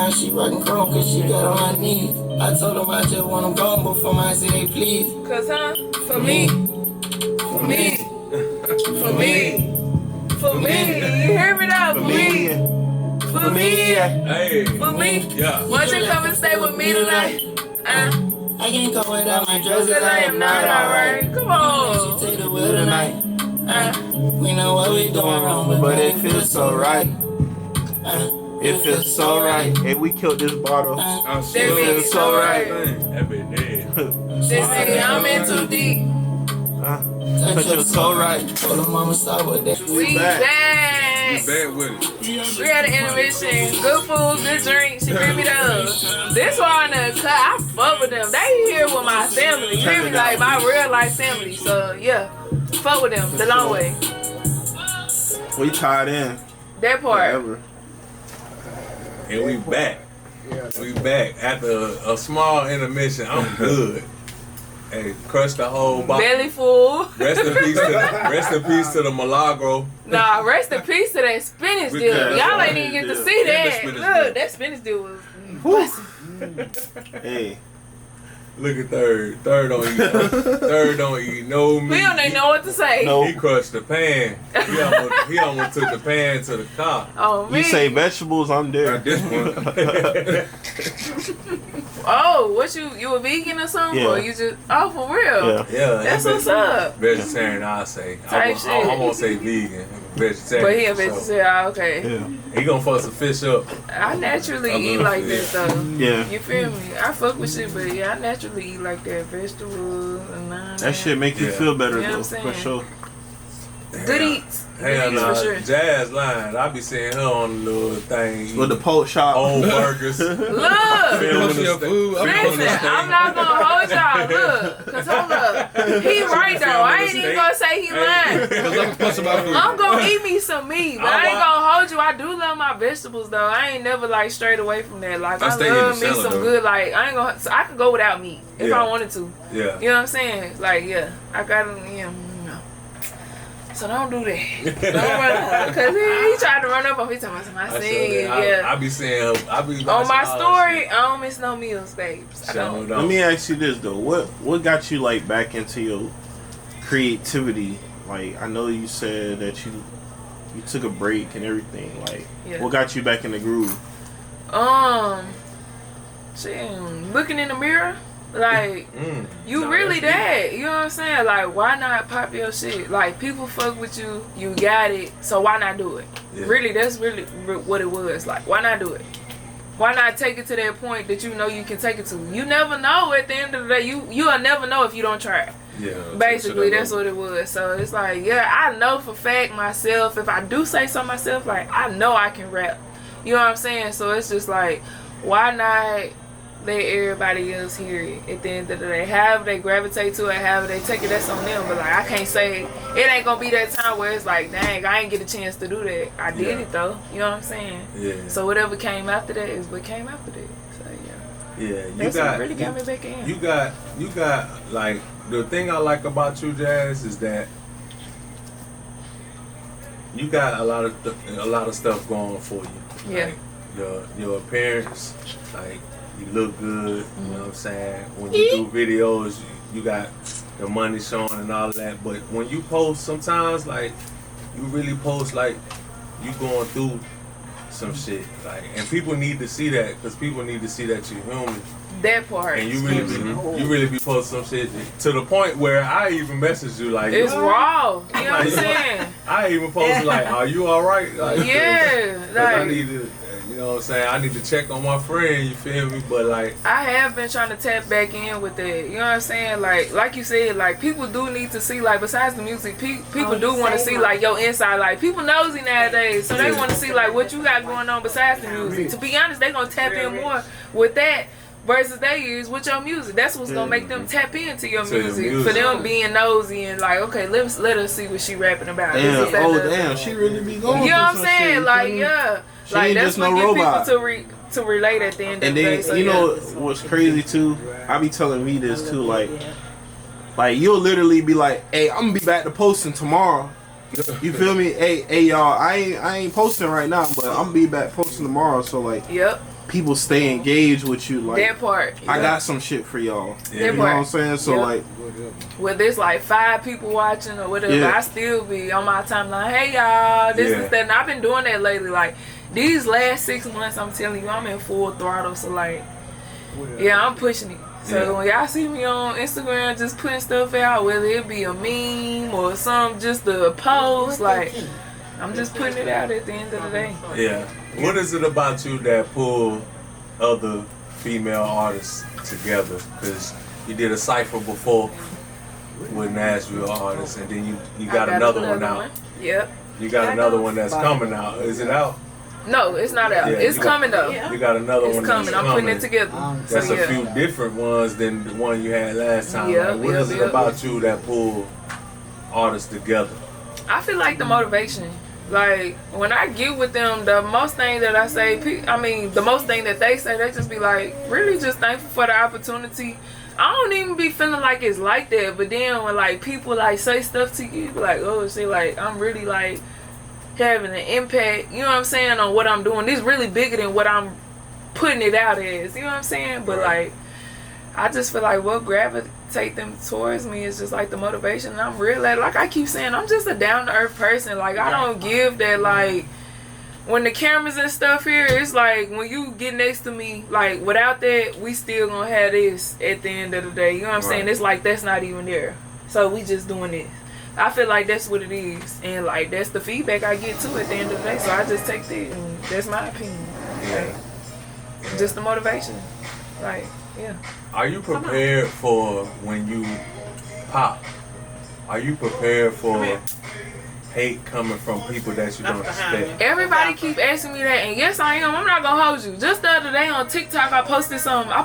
now she rockin' chrome cause she got on her knees. I told them I just want them gone before I say they please. Cause for me. For me. For me. For me. You hear me now? For me. For me. Hey. For me. Yeah. Won't you come and stay with me tonight? I can't go without my drugs Cause I am not alright. Come on. She take the wheel tonight. We know what we doing wrong, but it feels so right. It feels so right. Hey, we killed this bottle. I'm That feels so right. That been dead. They say I'm in too deep. That feels so right. Told her mama stop with that. We back. You bad with it. We had an intermission. Good food, good drink. She bring me those. This one in the cut. I fuck with them. They here with my family. You hear me? Like my real life family. So yeah, fuck with them the long way. We tied in. That part. Forever. And we back. We back after a small intermission. I'm good. Hey, crushed the whole bottle. Belly full. Rest in peace to the Milagro. Nah, rest in peace to that spinach deal. Y'all ain't even get to see Yeah, that. the spinach Look, deal. that spinach deal was busting. Hey. Look at Third. Third don't eat no meat. We don't even know what to say. No. He crushed the pan. He almost took the pan to the car. Oh, man. You say vegetables, I'm there. At this one. Oh, what you a vegan or something? Yeah. Or you just, oh, for real? Yeah. Yeah. That's what's up. Vegetarian, I say. I Type shit. won't say vegan. Vegetarian. But he a for sure. vegetarian, okay. Yeah. He gonna fuck some fish up. I naturally I eat love like fish. this though. Yeah. You feel me? I fuck with shit, but yeah, I naturally eat like that. Vegetables and That shit make you Yeah. feel better You know though, what I'm for saying? sure. Good eats. Hell Good eats nah, for sure. Jazz lying. I be seeing her on the little thing. With the pork shop. old burgers. Look! Filming the steak. Listen, I'm not gonna hold y'all. Look, cause hold up, he right though. I ain't even gonna say he lying. I'm gonna eat me some meat, but I ain't gonna hold you. I do love my vegetables though. I ain't never like strayed away from that. Like I stay in love the me salad, some though. good. Like I ain't gonna. So I could go without meat if Yeah. I wanted to. Yeah. You know what I'm saying? Like yeah, I gotta. Yeah, no. So don't do that. Don't run up. Cause he tried to run up on me talking about my scene. Yeah. I be seeing her. I be On my watching all that story, I don't miss no meals, babes. I don't. Let me ask you this though. What got you like back into your creativity? Like I know you said that you took a break and everything. Like Yeah. what got you back in the groove? Shit, looking in the mirror, like you No, really that's that. You know what I'm saying? Like, why not pop your shit? Like, people fuck with you, you got it, so why not do it? Yeah. Really, that's really what it was. Like, why not do it? Why not take it to that point that you know you can take it to? You never know. At the end of the day, you'll never know if you don't try. Yeah. Basically, that's what it was. So it's like, yeah, I know for fact myself. If I do say so myself, like I know I can rap. You know what I'm saying? So it's just like, why not let everybody else hear it? At the end of the day, however they gravitate to it, however they take it, that's on them. But like, I can't say it ain't gonna be that time where it's like, dang, I ain't get a chance to do that. I did it though. You know what I'm saying? Yeah. So whatever came after that is what came after that. So yeah. Yeah. That's what really got me back in. You got like the thing I like about you, Jazz, is that you got a lot of stuff going for you. Yeah. Like your appearance, like you look good. You know what I'm saying? When you do videos, you got the money showing and all that. But when you post, sometimes like you really post like you going through some shit, like, and people need to see that because people need to see that you're human. That part. And you really be posting some shit to the point where I even messaged you like it's raw. You know what I'm saying? I even posted like, "Are you all right?" Like, Yeah, 'cause I like need to, you know what I'm saying? I need to check on my friend. You feel me? But like, I have been trying to tap back in with that. You know what I'm saying? Like you said, like people do need to see. Like besides the music, people do want to see like your inside. Like people nosy nowadays, so they want to see like what you got going on besides the music. To be honest, they gonna tap in more with that. Versus they use with your music. That's what's gonna make them tap into your music. For them being nosy and like, okay, let us see what she rapping about. Damn, damn, she really be going. You know what I'm through some saying? shit, Like, man. yeah, She like ain't that's just what no get robot. people to relate at the end of And the day. then So, you know what's crazy too? I be telling me this too, like you'll literally be like, "Hey, I'm gonna be back to posting tomorrow." You feel me? Hey y'all, I ain't posting right now, but I'm gonna be back posting tomorrow. So like, Yep. people stay engaged with you. Like that part. I got some shit for y'all. Yeah. You know what I'm saying? So Yeah. like, whether it's like 5 people watching or whatever, Yeah. I still be on my timeline. Hey y'all, this Yeah. is that. And I've been doing that lately. Like these last 6 months, I'm telling you, I'm in full throttle. So like, yeah, I'm pushing it. So Yeah. when y'all see me on Instagram just putting stuff out, whether it be a meme or some just a post, like I'm just putting it out at the end of the day. Yeah. What is it about you that pull other female artists together? Because you did a cypher before with Nashville artists, and then you got another one out. Yep. You got another one that's coming out. Is it out? No, it's not out. Yeah, It's you got- coming though. You got another It's one coming. that's I'm putting it together. That's So, a few different ones than the one you had last time. Yep, Like, what yep, is it yep. about you that pull artists together? I feel like the motivation. Like when I get with them, the most thing that I say, the most thing that they say, they just be like, really just thankful for the opportunity. I don't even be feeling like it's like that, but then when like people like say stuff to you, be like, oh shit, like I'm really like having an impact, you know what I'm saying, on what I'm doing. This really bigger than what I'm putting it out as, you know what I'm saying? But like, I just feel like what gravitate them towards me is just like the motivation. And I'm real, like I keep saying, I'm just a down to earth person. Like I don't give that, like when the cameras and stuff here, it's like when you get next to me, like without that, we still gonna have this at the end of the day. You know what I'm saying? It's like that's not even there. So we just doing this. I feel like that's what it is, and like that's the feedback I get too at the end of the day. So I just take that, and that's my opinion. Yeah. Like, just the motivation. Like, yeah. Are you prepared for when you pop? Are you prepared for hate coming from people that you don't expect? Everybody keep asking me that, and yes I am. I'm not gonna hold you. Just the other day on TikTok, I posted something. I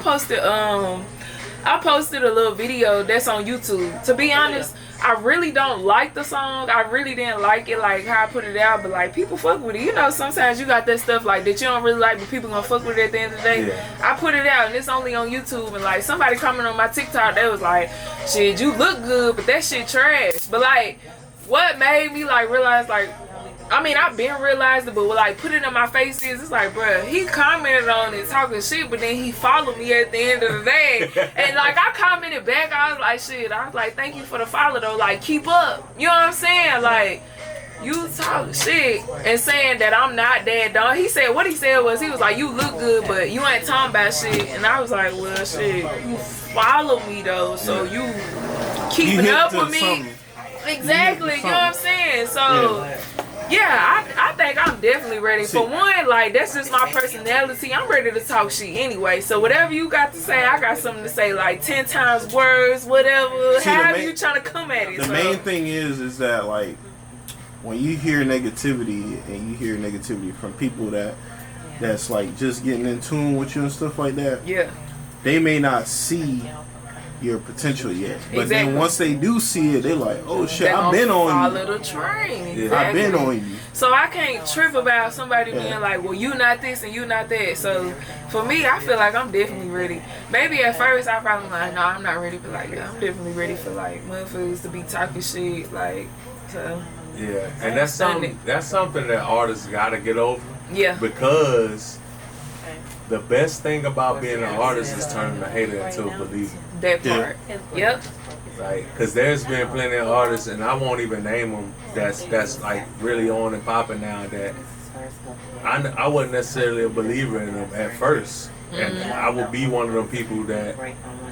posted a little video that's on YouTube. To be honest, I really don't like the song. I really didn't like it, like how I put it out, but like people fuck with it. You know, sometimes you got that stuff like that you don't really like, but people gonna fuck with it at the end of the day. Yeah. I put it out and it's only on YouTube, and like somebody commented on my TikTok, they was like, shit, you look good, but that shit trash. But like, what made me like realize, like, I mean, I've been realized it, but like put it in my face is, it's like, bruh, he commented on it talking shit, but then he followed me at the end of the day. And like I commented back, I was like, shit, I was like, thank you for the follow though, like keep up. You know what I'm saying? Like, you talk shit and saying that I'm not that dog. He said, what he said was, he was like, you look good, but you ain't talking about shit. And I was like, well, shit, you follow me though, so you keeping up with me. Something. Exactly, you know what I'm saying? So yeah, I think I'm definitely ready. For one, like that's just my personality. I'm ready to talk shit anyway. So whatever you got to say, I got something to say, like 10 times words, whatever. See, however you trying to come at it. The main thing is that like when you hear negativity and you hear negativity from people that's like just getting in tune with you and stuff like that, yeah, they may not see your potential yet. But Exactly. then once they do see it, they're like, oh shit, they I've gonna been on follow you. the train. Yeah. Exactly. I've been on you. So I can't trip about somebody Yeah. being like, well, you not this and you not that. So for me, I feel like I'm definitely ready. Maybe at first I probably like, no, I'm not ready, but like, yeah, I'm definitely ready for like motherfuckers to be talking shit, like, so. Yeah, and that's something that artists gotta get over. Yeah. Because the best thing about being an artist is turning a hater into a believer. That part. Yep. Like, cause there's been plenty of artists, and I won't even name them, that's like really on and popping now, that I wasn't necessarily a believer in them at first. And I would be one of them people that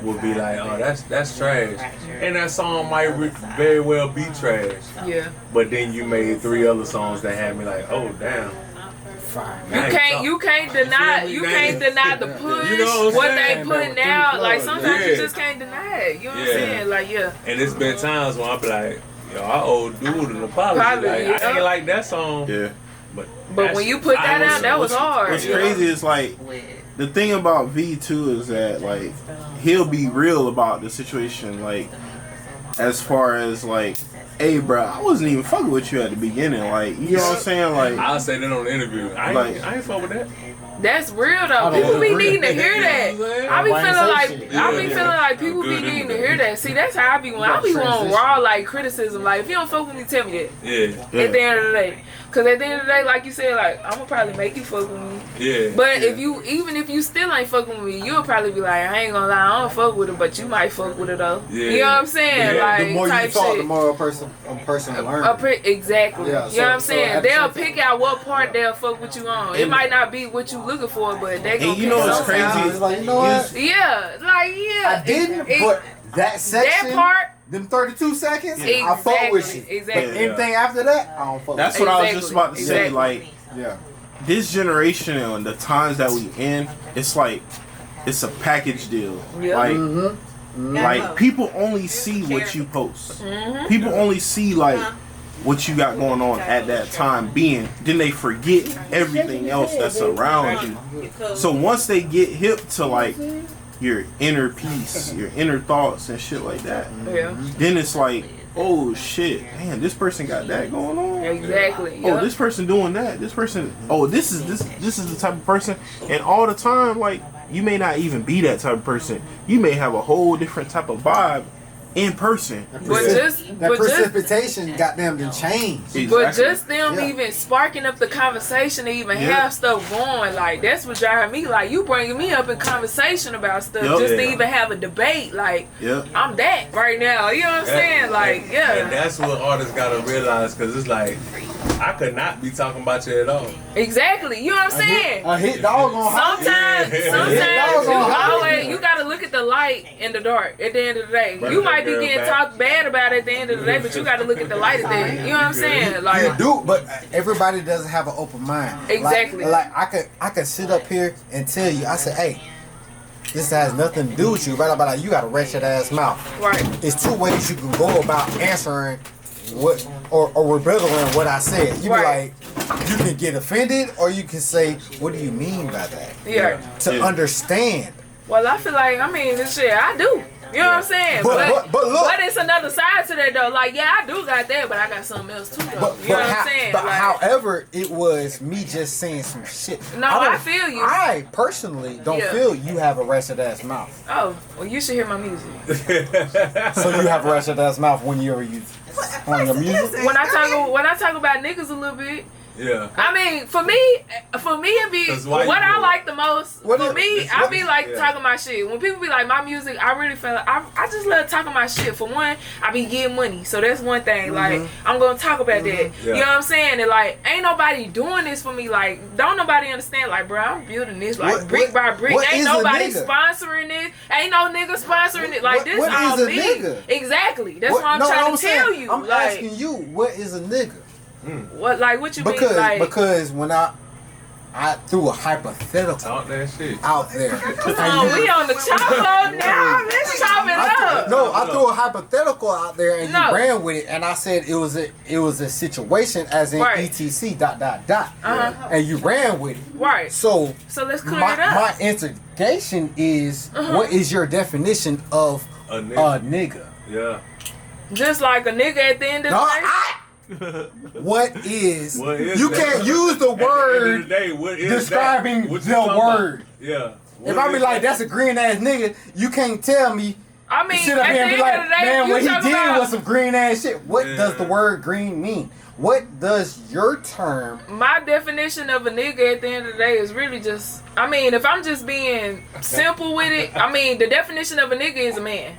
would be like, oh, that's trash. And that song might very well be trash. Yeah. But then you made 3 other songs that had me like, oh, damn. You can't deny the push, You know what I'm they saying? putting out. Like sometimes you Yeah. just can't deny it. You know what I'm Yeah. saying? Like, yeah. And it's been times when I be like, yo, I owe dude an apology. Probably, Like, yeah. I ain't like that song. Yeah. But when you put that out, that was hard. What's you know? crazy is like the thing about V too is that like he'll be real about the situation, like as far as like, hey bro, I wasn't even fucking with you at the beginning, like you know what I'm saying, like I'll say that on the interview. I ain't fuck with that. That's real though. People be needing to hear that. I be feeling like people be needing to hear that. See, that's how I be when I be on raw like criticism. Like if you don't fuck with me, tell me that. Yeah. At the end of the day. Cause at the end of the day, like you said, like I'm gonna probably make you fuck with me. Yeah. But yeah. even if you still ain't fucking with me, you'll probably be like, I ain't gonna lie, I don't fuck with her, but you might fuck with her though. Yeah. You know what I'm saying? Yeah. Like The more you type talk, shit. the more a person learns. Exactly. Yeah, you know what I'm so saying? at the They'll same pick out what part they'll fuck with you on. It might not be what you looking for, but they gonna And you know pick what's something out. crazy? It's like, you know what? Yeah, like yeah. I didn't, but that section, that part. them 32 seconds, Yeah. I fuck with you. Exactly. But anything after that, I don't fuck That's with what I was just about to say. Exactly. Like, you. Yeah. this generation and the times that we in, it's like it's a package deal. Yeah. Like, Mm-hmm. like people only see what you post. Mm-hmm. People only see like what you got going on at that time being. Then they forget everything else that's around you. So once they get hip to like your inner peace, your inner thoughts and shit like that, Yeah. then it's like, oh shit, man, this person got that going on. Exactly. Oh, Yep. this person doing that. This person. Oh, this is the type of person. And all the time, like you may not even be that type of person. You may have a whole different type of vibe in person. But just That but just precipitation, goddamn, done changed. But just them Yeah. even sparking up the conversation to even Yeah. have stuff going, like that's what driving me. Like you bringing me up in conversation about stuff Yup. just to Yeah. even have a debate. Like Yep. I'm that right now. You know what I'm saying? Like And yeah, that's what artists gotta realize, cause it's like I could not be talking about you at all. exactly. You know what I'm saying? A hit dog on hot. Sometimes Yeah. you gotta look at the light in the dark. At the end of the day, Bring you that might be girl getting back. talked bad about at the end of the day, but you gotta look at the light at the end. You know what I'm saying? You Like do, but everybody doesn't have an open mind. Exactly. Like I could sit up here and tell you, I said, hey, this has nothing to do with you. But like, you got a wretched ass mouth. right. It's two ways you can go about answering what or rebuttaling what I said. You Right. be like, you can get offended, or you can say, what do you mean by that? Yeah. To Yeah. understand. Well, I feel like this shit I do. You know what I'm saying? But look. But it's another side to that though. Like, yeah, I do got that, but I got something else too though. You know what I'm saying? But Like, however, it was me just saying some shit. No, I feel you. I personally don't Yeah. feel you have a wretched ass mouth. oh, well, you should hear my music. So you have a wretched ass mouth when you're on your music. When I talk about niggas a little bit, Yeah. I mean, for me, it be 'Cause why what you I do it? like the most. What For is- me, what- I be like yeah. talking my shit. When people be like my music, I really feel I just love talking my shit. For one, I be getting money, so that's one thing. Like I'm gonna talk about that. Yeah. You know what I'm saying? And like, ain't nobody doing this for me. Like, don't nobody understand? Like, bro, I'm building this like What- brick by brick. what Ain't is a nobody nigga? sponsoring this. Ain't no nigga sponsoring it. Like What- this what all is a me. nigga? Exactly. That's what I'm trying to tell you. I'm like, asking you, what is a nigga? what you mean? Because Like, because when I threw a hypothetical Talk that shit. out there. oh, we on the chop up now. Let's chop it up. I threw a hypothetical out there and No. you ran with it, and I said it was a situation as in Right. etc. ... Uh-huh. and you ran with it. Right. So So let's clear my it up. my interrogation is, what is your definition of A a nigga. nigga? Yeah. Just like a nigga at the end of the No, day. what is? What is you that? can't use the At the end of word the day, what is describing that? What you the talking word. about? Yeah. If What I be is like, that? that's a green ass nigga, you can't tell me. I mean, Sit up at the here end and be like, of the day, man, you what he talk did about was some green ass shit. What Yeah. does the word green mean? What does your term? my definition of a nigga at the end of the day is really just, I mean, if I'm just being simple with it, I mean, the definition of a nigga is a man.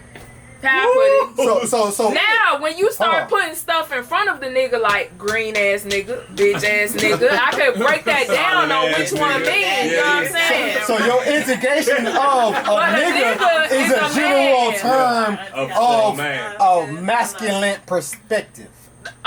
How I put it. So Now, when you start Hold on. putting stuff in front of the nigga like green ass nigga, bitch ass nigga, I could break that down on Solid which ass one nigga. means. You know what I'm Yeah. saying? So your integration of a But a nigga nigga is is a a general man. term Of man. of masculine perspective.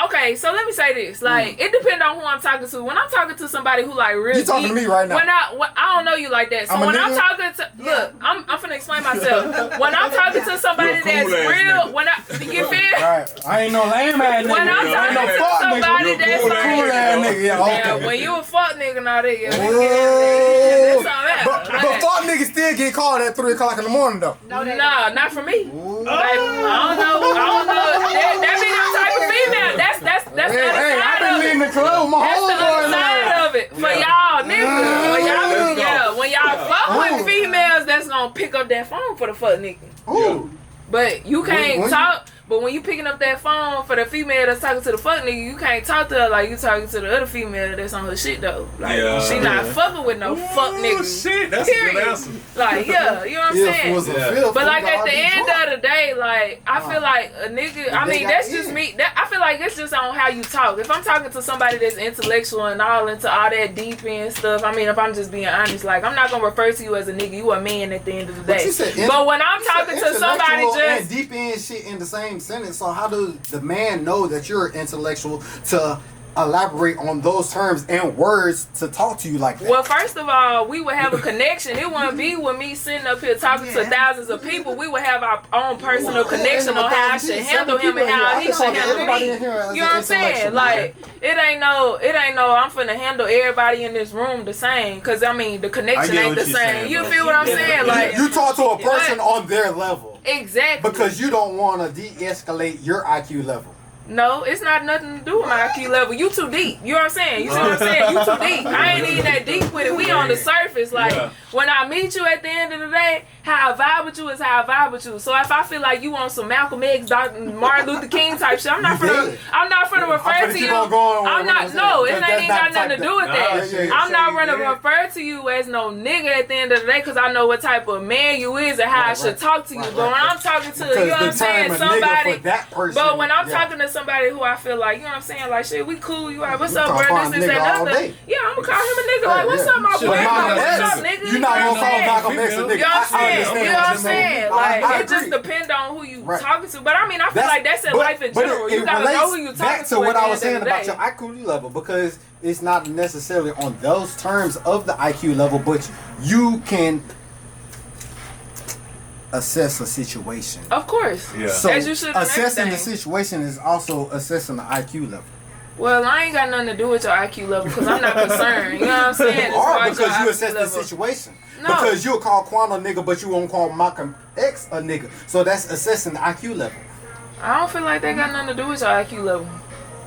Okay, so let me say this. Like, it depends on who I'm talking to. When I'm talking to somebody who like really, You talking to me right now. When I don't know you like that. So I'm a when I'm nigga? talking to, look, I'm finna explain myself. When I'm talking to somebody You a that's cool ass real, nigga. when you feel. Right. I ain't no lame ass nigga. When I'm Yeah, talking I to ain't no fuck somebody nigga. that's Cool like, Cool ass nigga. Yeah, yeah, okay. when you a fuck nigga and all that, yeah, we Whoa. get that's all that. But fuck niggas still get called at 3 o'clock in the morning though. No, not for me. Like, I don't know. That be the type of female. That's the other Hey, side I've been of it. leaving the club. My That's the other homeboy side now. of it. For y'all niggas. When y'all fuck Ooh. with females that's gonna pick up that phone for the fuck nigga. Ooh. But you can't When- talk But when you picking up that phone for the female that's talking to the fuck nigga, you can't talk to her like you talking to the other female that's on her shit though. Like she not fucking with no fuck nigga. Shit, that's a good answer. Like, yeah, you know what I'm saying? But like at the end of the day, like I feel like a nigga, I mean that's just me. I feel like it's just on how you talk. If I'm talking to somebody that's intellectual and all into all that deep end stuff, I mean if I'm just being honest, like I'm not gonna refer to you as a nigga, you a man at the end of the day. But when I'm talking to somebody just deep end shit in the same sentence, so how does the man know that you're intellectual to elaborate on those terms and words to talk to you like that? Well, first of all, we would have a connection. It wouldn't be with me sitting up here talking to thousands of people. We would have our own personal connection on how I should handle him and how he should handle me. You know what I'm saying? Like, it ain't no, I'm finna handle everybody in this room the same. Cause I mean, the connection ain't the same. You feel what I'm saying? Like, you talk to a person on their level. Exactly. Because you don't want to de-escalate your IQ level. No, it's not nothing to do with my IQ level. You too deep. You know what I'm saying? You see what I'm saying? You too deep. I ain't even that deep with it. We on the surface. Like, when I meet you at the end of the day, how I vibe with you is how I vibe with you. So if I feel like you on some Malcolm X, Martin Luther King type shit, I'm not finna refer to you. I'm not, no, it ain't got nothing to do with that. I'm not gonna refer to you as no nigga at the end of the day because I know what type of man you is and how I should talk to you. But when I'm talking to, you know what I'm saying, somebody, but when I'm talking to somebody who I feel like, you know what I'm saying, like, shit, we cool, you alright, what's up, bro, this, that, other. Yeah, I'm gonna call him a nigga, like, what's up, my boy? What's up, nigga? You're not gonna call Malcolm X a nigga. You know what I'm saying? You know what I'm saying? Like, it just depends on who you talking to. But I mean, I feel like that's in life in general. You gotta know who you talking to. Back to what I was saying about your IQ level, because it's not necessarily on those terms of the IQ level, but you can assess a situation. Of course. Yeah. So as you should assessing the situation is also assessing the IQ level. Well, I ain't got nothing to do with your IQ level because I'm not concerned. You know what I'm saying? Or because you assess the situation. No. Because you'll call Quan a nigga, but you won't call Malcolm X a nigga. So that's assessing the IQ level. I don't feel like they got nothing to do with your IQ level.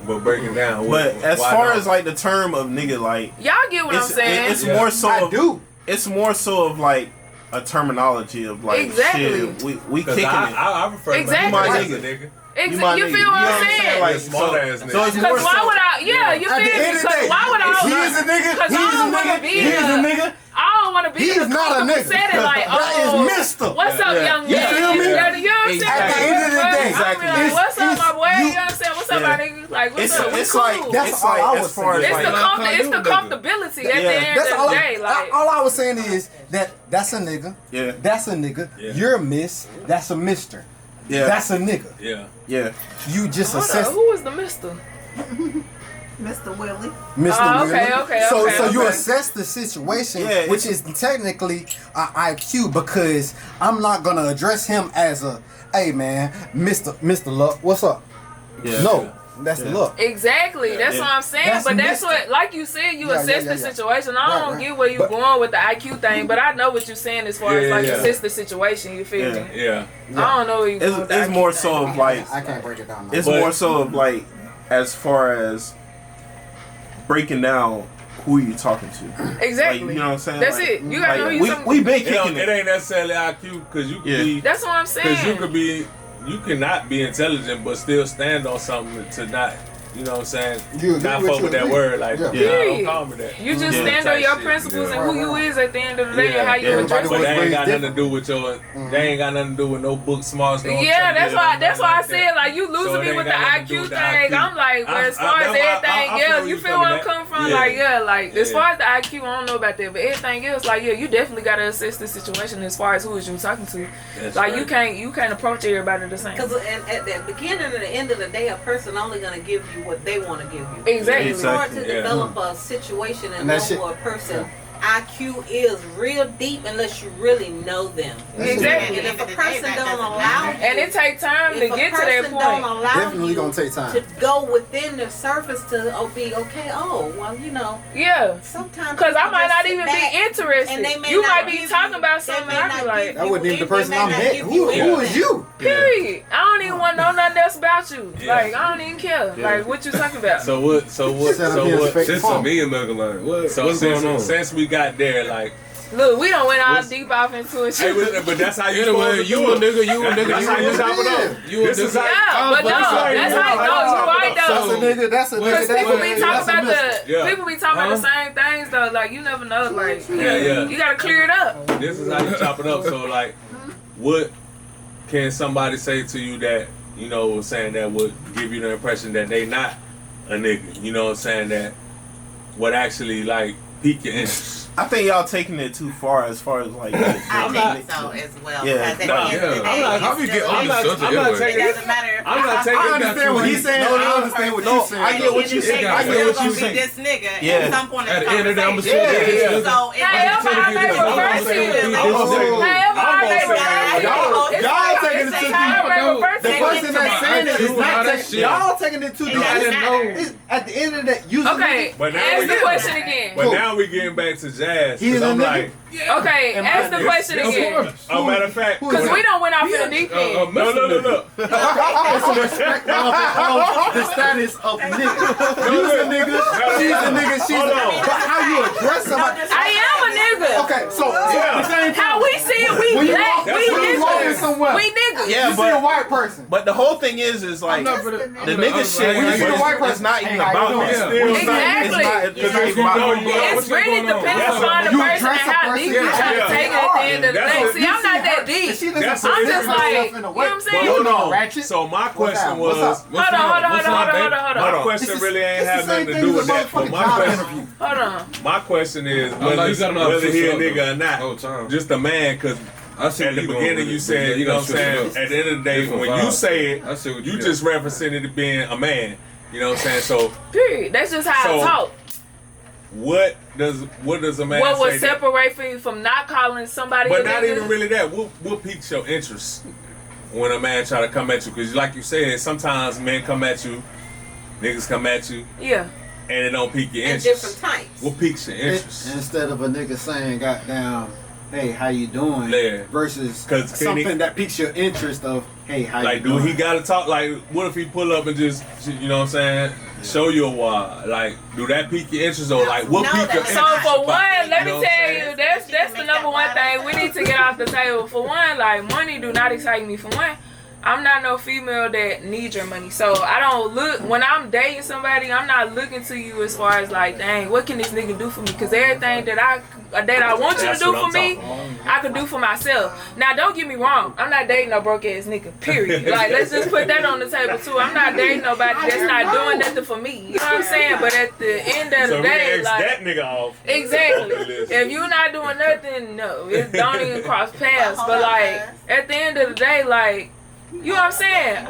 But break it down. But as far as like the term of nigga, like y'all get what I'm saying. It's more so. I do. It's more so of like a terminology of like shit. We kicking it. I refer to exactly. my nigga. You feel what I'm saying? Like small ass nigga. So it's more why would I? Yeah, you feel me? Because why would I? He's a nigga. Because I don't want to be nigga. I don't want to be. He's not a nigga. Said it like, that is Mister. What's up, young man? You feel me? You know what I'm saying? At the end of the day, exactly. Like, what's up, my boy? You know what I'm saying? What's up, my nigga? Like, what's up? It's cool. like that's all I was saying. It's the comfortability at the end of the day. Like, all I was saying is that's a nigga. Yeah. That's a nigga. Yeah. You're a miss. That's a mister. Yeah. That's a nigga. Yeah. Yeah. You just assess. Who was the mister? Mr. Willie. Mr. Willie. Okay. So you assess the situation, which is technically an IQ, because I'm not gonna address him as a, hey man, Mr. Luck, what's up? Yeah. No. That's Luck. Exactly. That's what I'm saying. But that's what, like you said, you assess the situation. I don't get where you're going with the IQ thing, but I know what you're saying as far as like assess the situation. You feel me? Yeah. I don't know where you're going with the It's IQ more thing. so of like. I can't break it down. It's more so of like, as far as breaking down who you talking to. Exactly. Like, you know what I'm saying? That's like, it. You gotta know you we been kicking it ain't necessarily IQ because you could be. That's what I'm saying. Because you could be, you cannot be intelligent but still stand on something to not. You know what I'm saying? Not fuck with that word. Like, don't call me that. You just stand on your principles and who you is at the end of the day and how you address it. But they ain't got nothing to do with your. They ain't got nothing to do with no book smarts. Yeah, that's why I said like you losing me with the IQ thing. I'm like, well, as far as everything else, you feel where I'm coming from? Like, like as far as the IQ, I don't know about that, but everything else, like, you definitely gotta assess the situation as far as who is you talking to. Like, you can't approach everybody the same. Because at the beginning and the end of the day, a person only gonna give you what they want to give you. Exactly. It's hard to develop a situation and know what a person IQ is real deep unless you really know them. Exactly. And if a person don't allow you, and it takes time to get to that point. Don't allow definitely you gonna take time to go within the surface to be okay. Oh, well, you know. Yeah. Sometimes because I might not even be interested. And they may you not might be talking about something. I be like, that wasn't even the person I met. Who is you? Period. I don't even want to know nothing else about you. Like, I don't even care. Like, what you talking about? So what? This is me and Megalon. What's going on? Since we got there, like, Look, we don't went all deep off into it. Hey, but that's how you Anyway, you a nigga. That's how you chop it up. You a nigga. Yeah, but no, that's how you right though. That's a nigga. Because people be talking about Yeah. people be talking about the same things though. Like you never know. Like Yeah. you gotta clear it up. This is how you chop it up. So like, what can somebody say to you that saying that would give you the impression that they not a nigga? You know what I'm saying, that would actually like pique your interest? I think y'all taking it too far as like. I think so as well. Yeah. Because at the end of the day, How we get on this subject? I'm not it taking it. doesn't matter. I'm not taking I it. understand what he's saying. I understand what you're saying. I get what you're saying. I I get what you're be saying. this nigga Yeah. at some point in At the the end of the day, I'm conversation. gonna say Yeah. that. So Hey, everybody may reverse it. Hey, everybody may reverse it. Y'all taking it too deep. Reverse The it. person that's saying it is not taking. Y'all taking it too deep. I didn't know. At the end of the day, Okay, But now ask we the get- question again. But now we getting back to Jazz. He's 'Cause a I'm nigga? like, Okay, ask the question again. a matter of fact, Because we don't went off in the deep end. no. It's a respect of the status of nigga. You's a nigga, she's a nigga, she's a nigga. But how you address somebody? I am a nigga. Okay, so at the same time, How we see it, we when you black, walk, we when you walking niggas. somewhere, We niggas. Yeah, you see a but white person. the whole thing is like the nigga shit. When you see a white It's person, not even hey, how you about doing? that. Yeah. Exactly. It's not even about that. It's really depending upon the You person and address a how person, deep you yeah. try to take it at the end of the That's day. what- See, I'm not that deep. She doesn't That's- present I'm just like, herself you in a know way. what I'm But saying? hold on. Ratchet. So my question What's was, up? Hold on. my question It's really ain't it's the have same nothing to thing do as with a that. But motherfucking my job question, interview. Hold on. my question is like, you gotta know how to whether he a switch it up, nigga or whole not. time. Just a man, because I see at the beginning you said, you know what I'm saying, at the end of the day, Different when you vibes. say it, I see what you you just represented it being a man. You know what I'm saying? So Period. That's just how I So, talk. what does a man What say would that- separate you from not calling somebody But a not nigga? even really that. What piques your interest when a man try to come at you? Because like you said, sometimes men come at you, niggas come at you, Yeah. and it don't pique your And interest. different types. What piques your interest? Instead of a nigga saying, "Goddamn, hey, how you doing?" Yeah. versus 'Cause can something he- that piques your interest of, "Hey, how Like, you do doing?" he gotta talk? Like, what if he pull up and just, you know what I'm saying, show you a while? Like, do that pique your interest or like what No, pique your that's interest? So for one, let You know me what I'm tell saying? you, that's the number one thing we need to get off the table. For one, like money do not excite me. For one, I'm not no female that needs your money. So I don't look, when I'm dating somebody, I'm not looking to you as far as like, dang, what can this nigga do for me? Because everything that I want you to That's do what for I'm me, talking I could do for myself. Now don't get me wrong, I'm not dating no broke ass nigga, period. Like let's just put that on the table too. I'm not dating nobody that's not doing nothing for me. You know what I'm saying? But at the end of So the we day, X like that nigga off. exactly. Listen. If you're not doing nothing, no, it don't even cross paths. But like at the end of the day, like you know what I'm saying?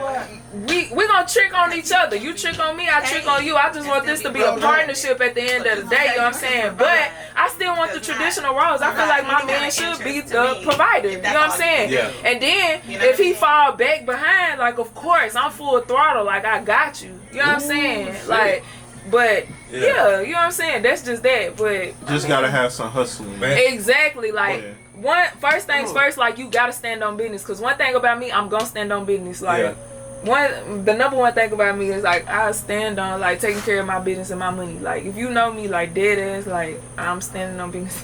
We gonna trick on each other. You trick on me, I trick on you. I just want this to be a partnership at the end of the day, you know what I'm saying? But I still want the traditional roles. I feel like my man should be the provider. You know what I'm saying? Yeah. And then if he fall back behind, like of course I'm full throttle, like I got you. You know what I'm saying? Like but yeah, you know what I'm saying? That's just that. But Just gotta have some hustling, man. exactly, like first things first, like you gotta stand on business. Cause one thing about me, I'm gonna stand on business. Like the number one thing about me is like I stand on like taking care of my business and my money. Like if you know me, like dead ass, like I'm standing on business.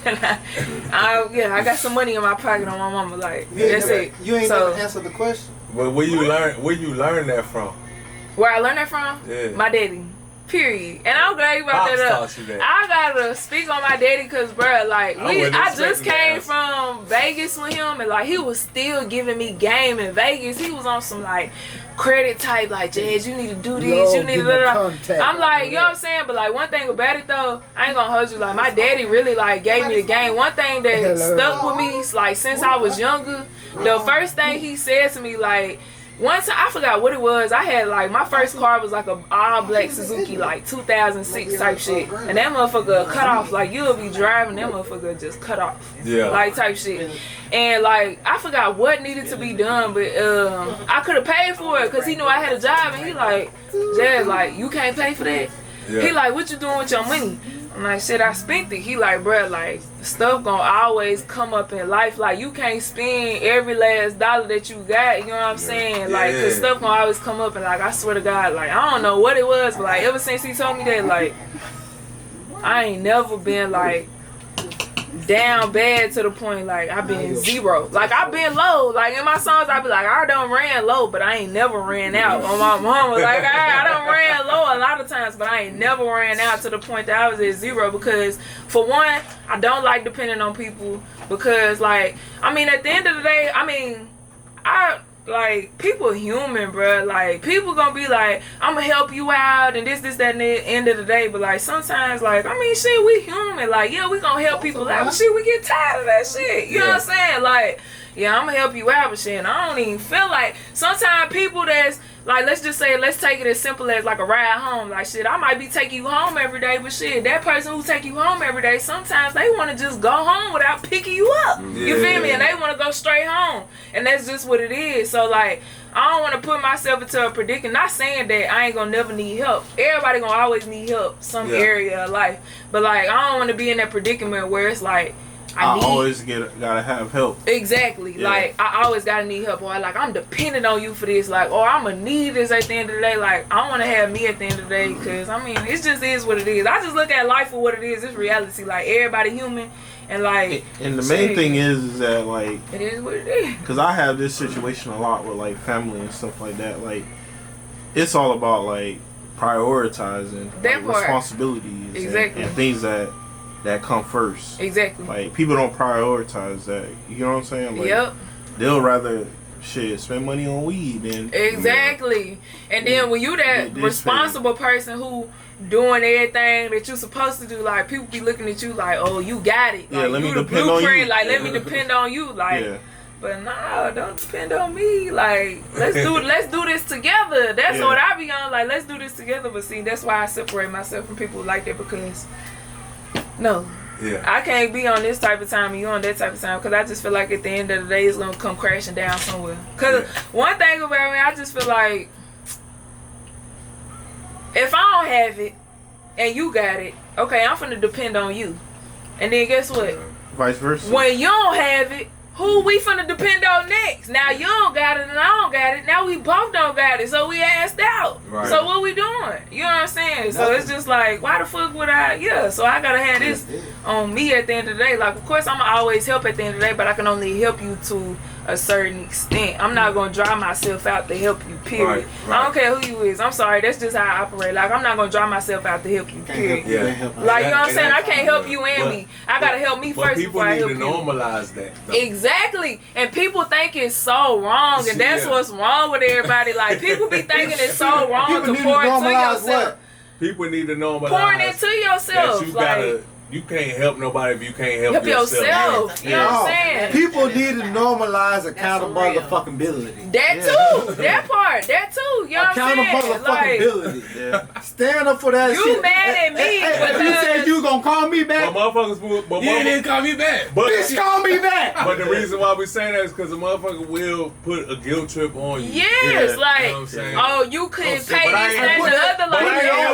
I got some money in my pocket on my mama. Like that's it. You ain't So- never answered the question. But where you learn that from? Where I learned that from? Yeah. My daddy. Period. And I'm glad you brought Pops that up. taught you that. I gotta speak on my daddy because, bruh, like, wouldn't I expect just him to came ask. from Vegas with him, and, like, he was still giving me game in Vegas. He was on some, like, credit type, like, Jazz, you need to do this, you need to do. I'm like, you know what I'm saying? But, like, one thing about it, though, I ain't gonna hold you. Like, my daddy really, like, gave me the game. One thing that stuck with me, like, since I was younger, the first thing he said to me, like, one time, I forgot what it was. I had like my first car was like a all black Suzuki, like 2006 type shit, and that motherfucker cut off. Like you'll be driving, that motherfucker just cut off, like type shit. And like I forgot what needed to be done, but I could have paid for it because he knew I had a job, and he like, Jazz, like you can't pay for that. He like, what you doing with your money? I'm like, shit, I spent it. He like, bruh, like, stuff gonna always come up in life. Like, you can't spend every last dollar that you got, you know what I'm saying? Like, cause stuff gonna always come up. And, like, I swear to God, like, I don't know what it was, but, like, ever since he told me that, like, I ain't never been, like, down bad to the point like I've been zero. Like I've been low. Like in my songs I be like, I done ran low, but I ain't never ran out on my mama. Like I done ran low a lot of times, but I ain't never ran out to the point that I was at zero because for one, I don't like depending on people because like, I mean at the end of the day, I mean, like, people human, bruh. Like, people gonna be like, I'm gonna help you out and this, that, and the end of the day. But, like, sometimes, like, I mean, shit, we human. Like, yeah, we gonna help people out. But, shit, we get tired of that shit. You know what I'm saying? Like, yeah, I'm gonna help you out, but shit, and I don't even feel like, sometimes people that's, like, let's just say, let's take it as simple as, like, a ride home. Like, shit, I might be taking you home every day, but shit, that person who take you home every day, sometimes they want to just go home without picking you up. You feel me? And they want to go straight home. And that's just what it is. So, like, I don't want to put myself into a predicament. Not saying that I ain't gonna never need help. Everybody gonna always need help some area of life. But, like, I don't want to be in that predicament where it's like, I always gotta have help. Exactly. Yeah. Like, I always gotta need help. Or, like, I'm dependent on you for this. Like, or I'm gonna need this at the end of the day. Like, I want to have me at the end of the day. Because, I mean, it just is what it is. I just look at life for what it is. It's reality. Like, everybody human. And, like... And the main thing is that, like... It is what it is. Because I have this situation a lot with, like, family and stuff like that. Like, it's all about, like, prioritizing like, responsibilities and things that come first. Exactly. Like, people don't prioritize that. You know what I'm saying? Like, they'll rather spend money on weed than exactly. And then when you that responsible person who doing everything that you're supposed to do, like people be looking at you like, oh, you got it. Like, let me you the depend on you. Like, let me depend on you. Like, but nah, don't depend on me. Like, let's do this together. That's what I be on. Like, let's do this together. But see, that's why I separate myself from people like that because. No. Yeah. I can't be on this type of time and you on that type of time because I just feel like at the end of the day it's going to come crashing down somewhere. Because one thing about me, I just feel like if I don't have it and you got it, okay, I'm finna depend on you. And then guess what? Vice versa. When you don't have it, who we finna depend on next? Now you don't got it and I don't got it. Now we both don't got it, so we asked out. Right. So what we doing? You know what I'm saying? So it's just like, why the fuck would I? Yeah, so I gotta have this on me at the end of the day. Like, of course, I'ma always help at the end of the day, but I can only help you to a certain extent. I'm not gonna drive myself out to help you, period. Right. I don't care who you is. I'm sorry, that's just how I operate. Like, I'm not gonna drive myself out to help you, period. Like, you know what I'm saying? I can't help you and me. I gotta help me first before I help you. People need to normalize that, though. Exactly. And people think it's so wrong, and that's what's wrong with everybody. Like, people be thinking it's so wrong to pour into yourself. People need to normalize pouring into yourself. That you gotta. You can't help nobody if you can't help yourself. You know what I'm saying? People need to normalize accountability. That too. That part. That too. You know what I'm saying? Like, stand up for that shit. You mad at me. But you said you gonna call me back. But motherfuckers you didn't call me back. Bitch, call me back. But the reason why we saying that is because the motherfucker will put a guilt trip on you. Yes, like, you know what I'm saying? Oh, you couldn't pay this, that, and the other. Like,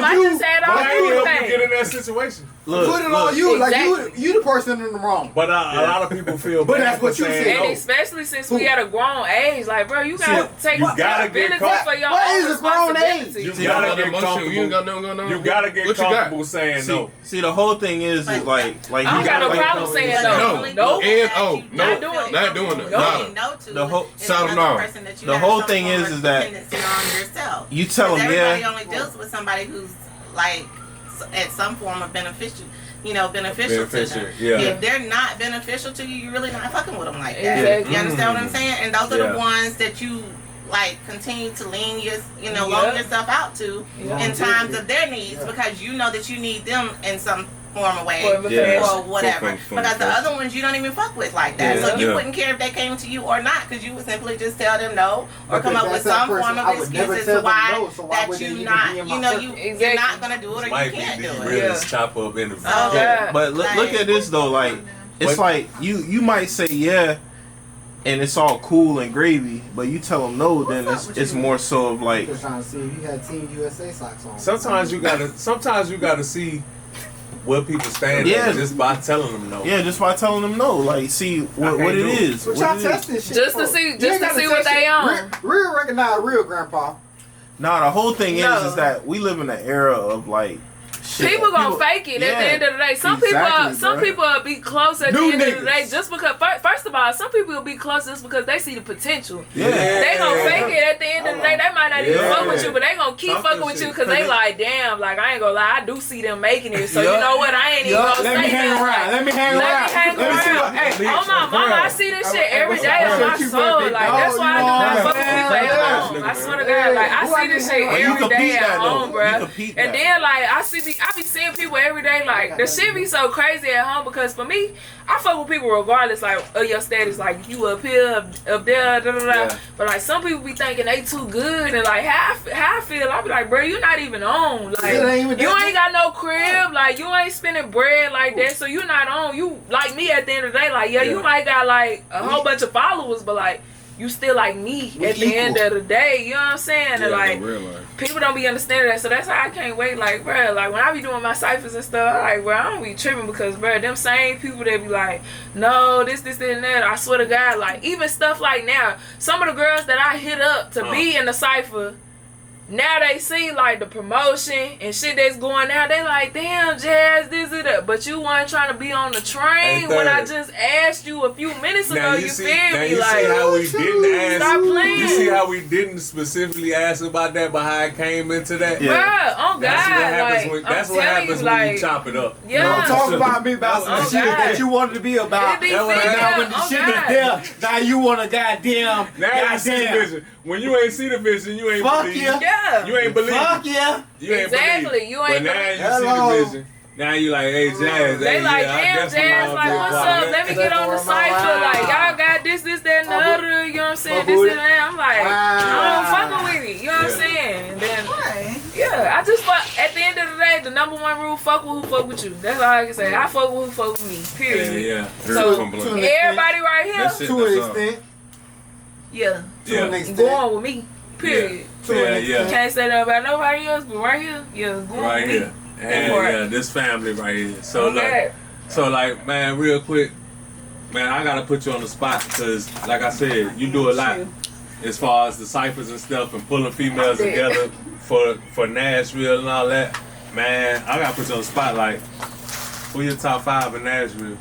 I just had all these things. Get in that situation. Put it on you, like you the person in the wrong. But a lot of people feel but that's what you said. And especially since we at a grown age, like, bro, you gotta take responsibility for your own responsibility. You gotta get comfortable. You gotta get comfortable saying no. See, the whole thing is like I don't got no problem saying no. No. And not doing it. The whole thing is that you tell them, everybody only deals with somebody who's like at some form of beneficial to them. Yeah. If they're not beneficial to you, you're really not fucking with them like that. Exactly. You understand what I'm saying? And those are the ones that you like continue to loan yourself out to in times of their needs because you know that you need them in some form of way or whatever. Because the other ones you don't even fuck with like that. So you wouldn't care if they came to you or not because you would simply just tell them no or come up with some form of excuses to why that you're not gonna do it or you can't do it. Really chop up in the But look at this though, like it's like you might say and it's all cool and gravy, but you tell them no, then it's more so of like. Just trying to see if you had Team USA socks on. Sometimes you gotta see what people stand at just by telling them no. Yeah, just by telling them no. Like, see what it is. But y'all test this shit just to see what they own. Real recognize real grandpa. Nah, the whole thing is that we live in an era of like People gonna fake it at the end of the day. Some people will be close at the end of the day just because. First of all, some people will be close just because they see the potential. Yeah. They gonna fake it at the end of the day. They might not even fuck with you, but they gonna keep fucking with you because they like, damn, like I ain't gonna lie, I do see them making it. So you know what? I ain't even gonna say that. Let me hang around. Hey, oh my mama, I see this shit every day on my soul. Like that's why I do not fuck with people at home. I swear to God, like I see this shit every day at home, bro. And then like I be seeing people every day. Like the shit be so crazy at home because for me, I fuck with people regardless like of your status. Like you up here, up there, da da da. Yeah. But like some people be thinking they too good and like how I feel. I be like, bro, you not even on. Like you ain't got no crib. Like you ain't spending bread like that. So you not on. You like me at the end of the day. Like you might got like a whole bunch of followers, but like you still like me at the end of the day. You know what I'm saying? Yeah, and like people don't be understanding that. So that's how I can't wait. Like, bro, like when I be doing my ciphers and stuff, like, bro, I don't be tripping because, bro, them same people that be like, no, this, and that. I swear to God, like even stuff like now, some of the girls that I hit up to be in the cipher. Now they see like the promotion and shit that's going out. They like, damn, Jazz, this and that. But you weren't trying to be on the train when I just asked you a few minutes ago. You feel me? You like, see how we didn't ask. Stop playing. You see how we didn't specifically ask about that, but how it came into that. Yeah. Bruh, oh God, that's what happens when you chop it up. Yeah. Don't talk about me about some shit that you wanted to be about. Now when the shit is there, now you want to goddamn. Now you see the vision. When you ain't see the vision, you ain't fuck believe. Yeah. You ain't believe. Fuck yeah. You ain't exactly. Believe. You ain't. But now you see the vision. Now you like, hey Jazz. They like, damn Jazz, like what's up? Let me get on the cipher. Like y'all got this, that, and the other. You know what I'm saying? This and that. I'm like, I don't fucking with it. You know what I'm saying? And then, I just fuck. At the end of the day, the number one rule: fuck with who fuck with you. That's all I can say. I fuck with who fuck with me. Period. Yeah. So everybody right here, to an extent. Yeah. To an extent. Go on with me. Period. Yeah. Can't say that about nobody else, but right here, go on with me. And this family right here. So like, man, real quick, man, I gotta put you on the spot because, like I said, you do a lot as far as the ciphers and stuff and pulling females together for Nashville and all that. Man, I gotta put you on the spot. Like, who your top 5 in Nashville?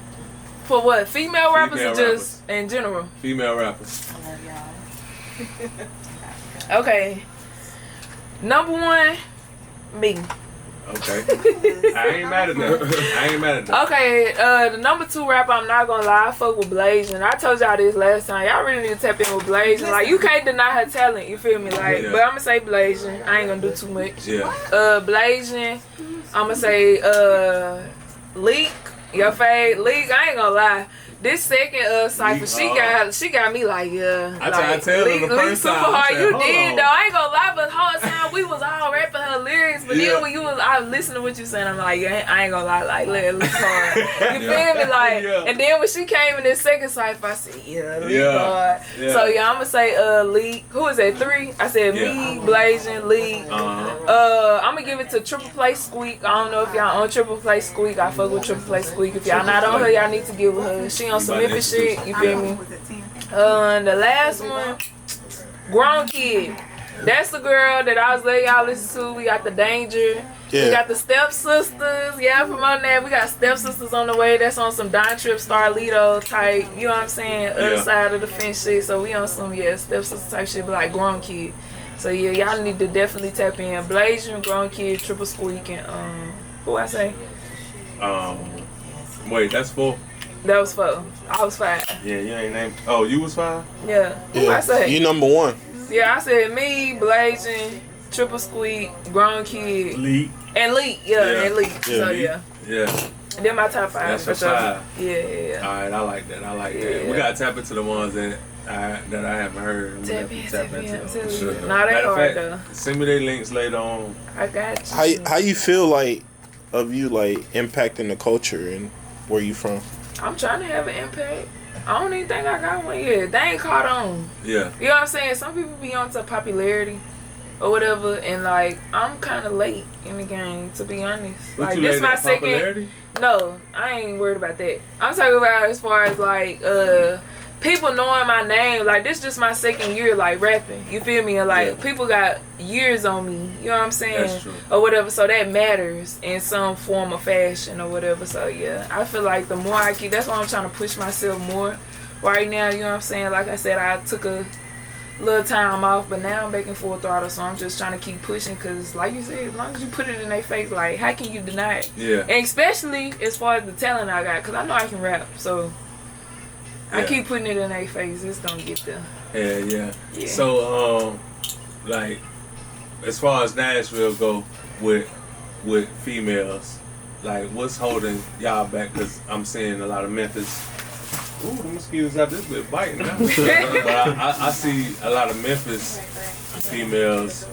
For what? Female rappers or just in general? Female rappers. I love y'all. Okay. Number 1, me. Okay. I ain't mad at that. Okay, the number 2 rapper, I'm not gonna lie, I fuck with Blazing. I told y'all this last time. Y'all really need to tap in with Blazing. Like, you can't deny her talent, you feel me? Like, but I'm gonna say Blazing. I ain't gonna do too much. Yeah. Blazing. I'm gonna say, Leak. Your fave, Leak. I ain't gonna lie. This second cipher, she got me like, I tried to tell her the first super time. hard. You did though. I ain't gonna lie, but the whole time we was all rapping her lyrics. But then when I was listening to what you saying, I'm like, I ain't gonna lie, like, let Leak hard. You feel me? Like, and then when she came in this second cipher, I said, Leak hard. So I'm gonna say Leak. Who is that? 3? I said me, Blazing, Leak. I'm gonna give it to Triple Play Squeak. I don't know if y'all on Triple Play Squeak. I fuck with Triple Play Squeak. If y'all not on her, y'all need to get with her. She on some Memphis shit, you feel me? The last one, Grown Kid. That's the girl that I was letting y'all listen to. We got the Danger. We got the Step Sisters. From on that. We got Step Sisters on the way. That's on some Don Trip, Starlito type. You know what I'm saying? Other side of the fence shit. So we on some Step Sisters type shit, but like Grown Kid. So y'all need to definitely tap in. Blazing, Grown Kid, Triple Squeak, and who I say? Wait, that's 4. That was 4. I was 5. Yeah, you ain't named. Oh, you was 5? Yeah. Who I say? You number 1. Yeah, I said me, Blazing, Triple Squeak, Grown Kid, Leak. And Leak. And Leak. So Yeah. And then my top 5. That's for your 5. Yeah. All right, I like that. We gotta tap into the ones that I haven't heard. Tap in. Sure. Not that hard though. Send me their links later on. I got you. How you feel like of you like impacting the culture and where you from? I'm trying to have an impact. I don't even think I got one yet. They ain't caught on. Yeah. You know what I'm saying? Some people be on to popularity or whatever, and like I'm kind of late in the game, to be honest. What, like you this my late second. Popularity? No, I ain't worried about that. I'm talking about as far as like people knowing my name, like this just my second year like rapping. You feel me? And like people got years on me. You know what I'm saying? That's true. Or whatever. So that matters in some form of fashion or whatever. So yeah, I feel like the more I keep, that's why I'm trying to push myself more right now. You know what I'm saying? Like I said, I took a little time off, but now I'm making full throttle. So I'm just trying to keep pushing because, like you said, as long as you put it in their face, like how can you deny it? Yeah. And especially as far as the talent I got, because I know I can rap. So. I keep putting it in their face. It's gonna get there. Yeah. So, like, as far as Nashville go with females, like, what's holding y'all back? Because I'm seeing a lot of Memphis. Ooh, the mosquitoes out this bit biting now. But I see a lot of Memphis females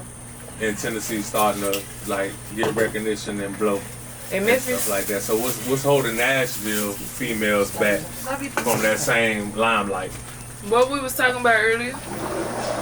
in Tennessee starting to like get recognition and blow. In Memphis, stuff like that. So what's holding Nashville females back from that same limelight? What we was talking about earlier,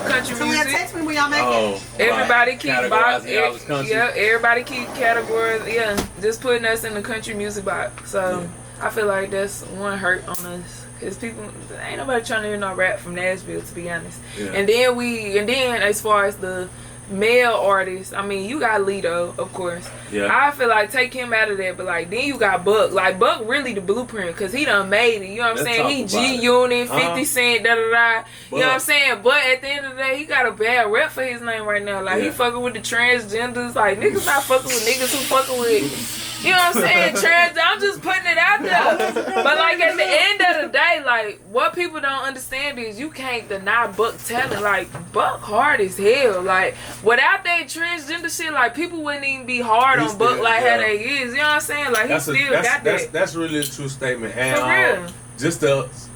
country So music. text me when y'all make it. Everybody keep categorizing y'all as country. Yeah, everybody keep categories. Yeah, just putting us in the country music box. So I feel like that's one hurt on us. Cause people, ain't nobody trying to hear no rap from Nashville, to be honest. Yeah. And then as far as the male artists, I mean, you got Lito, of course. Yeah. I feel like take him out of there, but like then you got Buck. Like Buck really the blueprint, cause he done made it. You know what I'm saying? He G Unit, 50 Cent, da da da. You know what I'm saying? But at the end of the day, he got a bad rep for his name right now. Like he fucking with the transgenders. Like niggas not fucking with niggas who fucking with. You know what I'm saying? Trans, I'm just putting it out there. But like at the end of the day, like what people don't understand is you can't deny Buck talent. Like Buck hard as hell. Like without that transgender shit, like people wouldn't even be hard on Buck like how they is. You know what I'm saying? Like he still got that. That's really a true statement. And for real. Just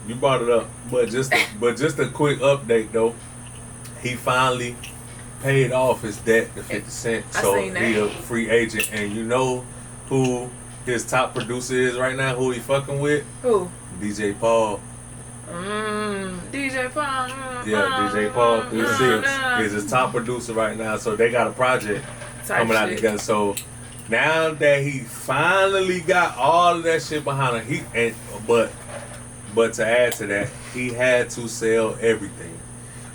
you brought it up, but just a quick update though. He finally paid off his debt to 50 Cent, so he's a free agent. And you know who his top producer is right now? Who he fucking with? Who? DJ Paul. DJ Paul. DJ Paul 36 is his top producer right now. So they got a project coming out together. So now that he finally got all of that shit behind him, but to add to that, he had to sell everything,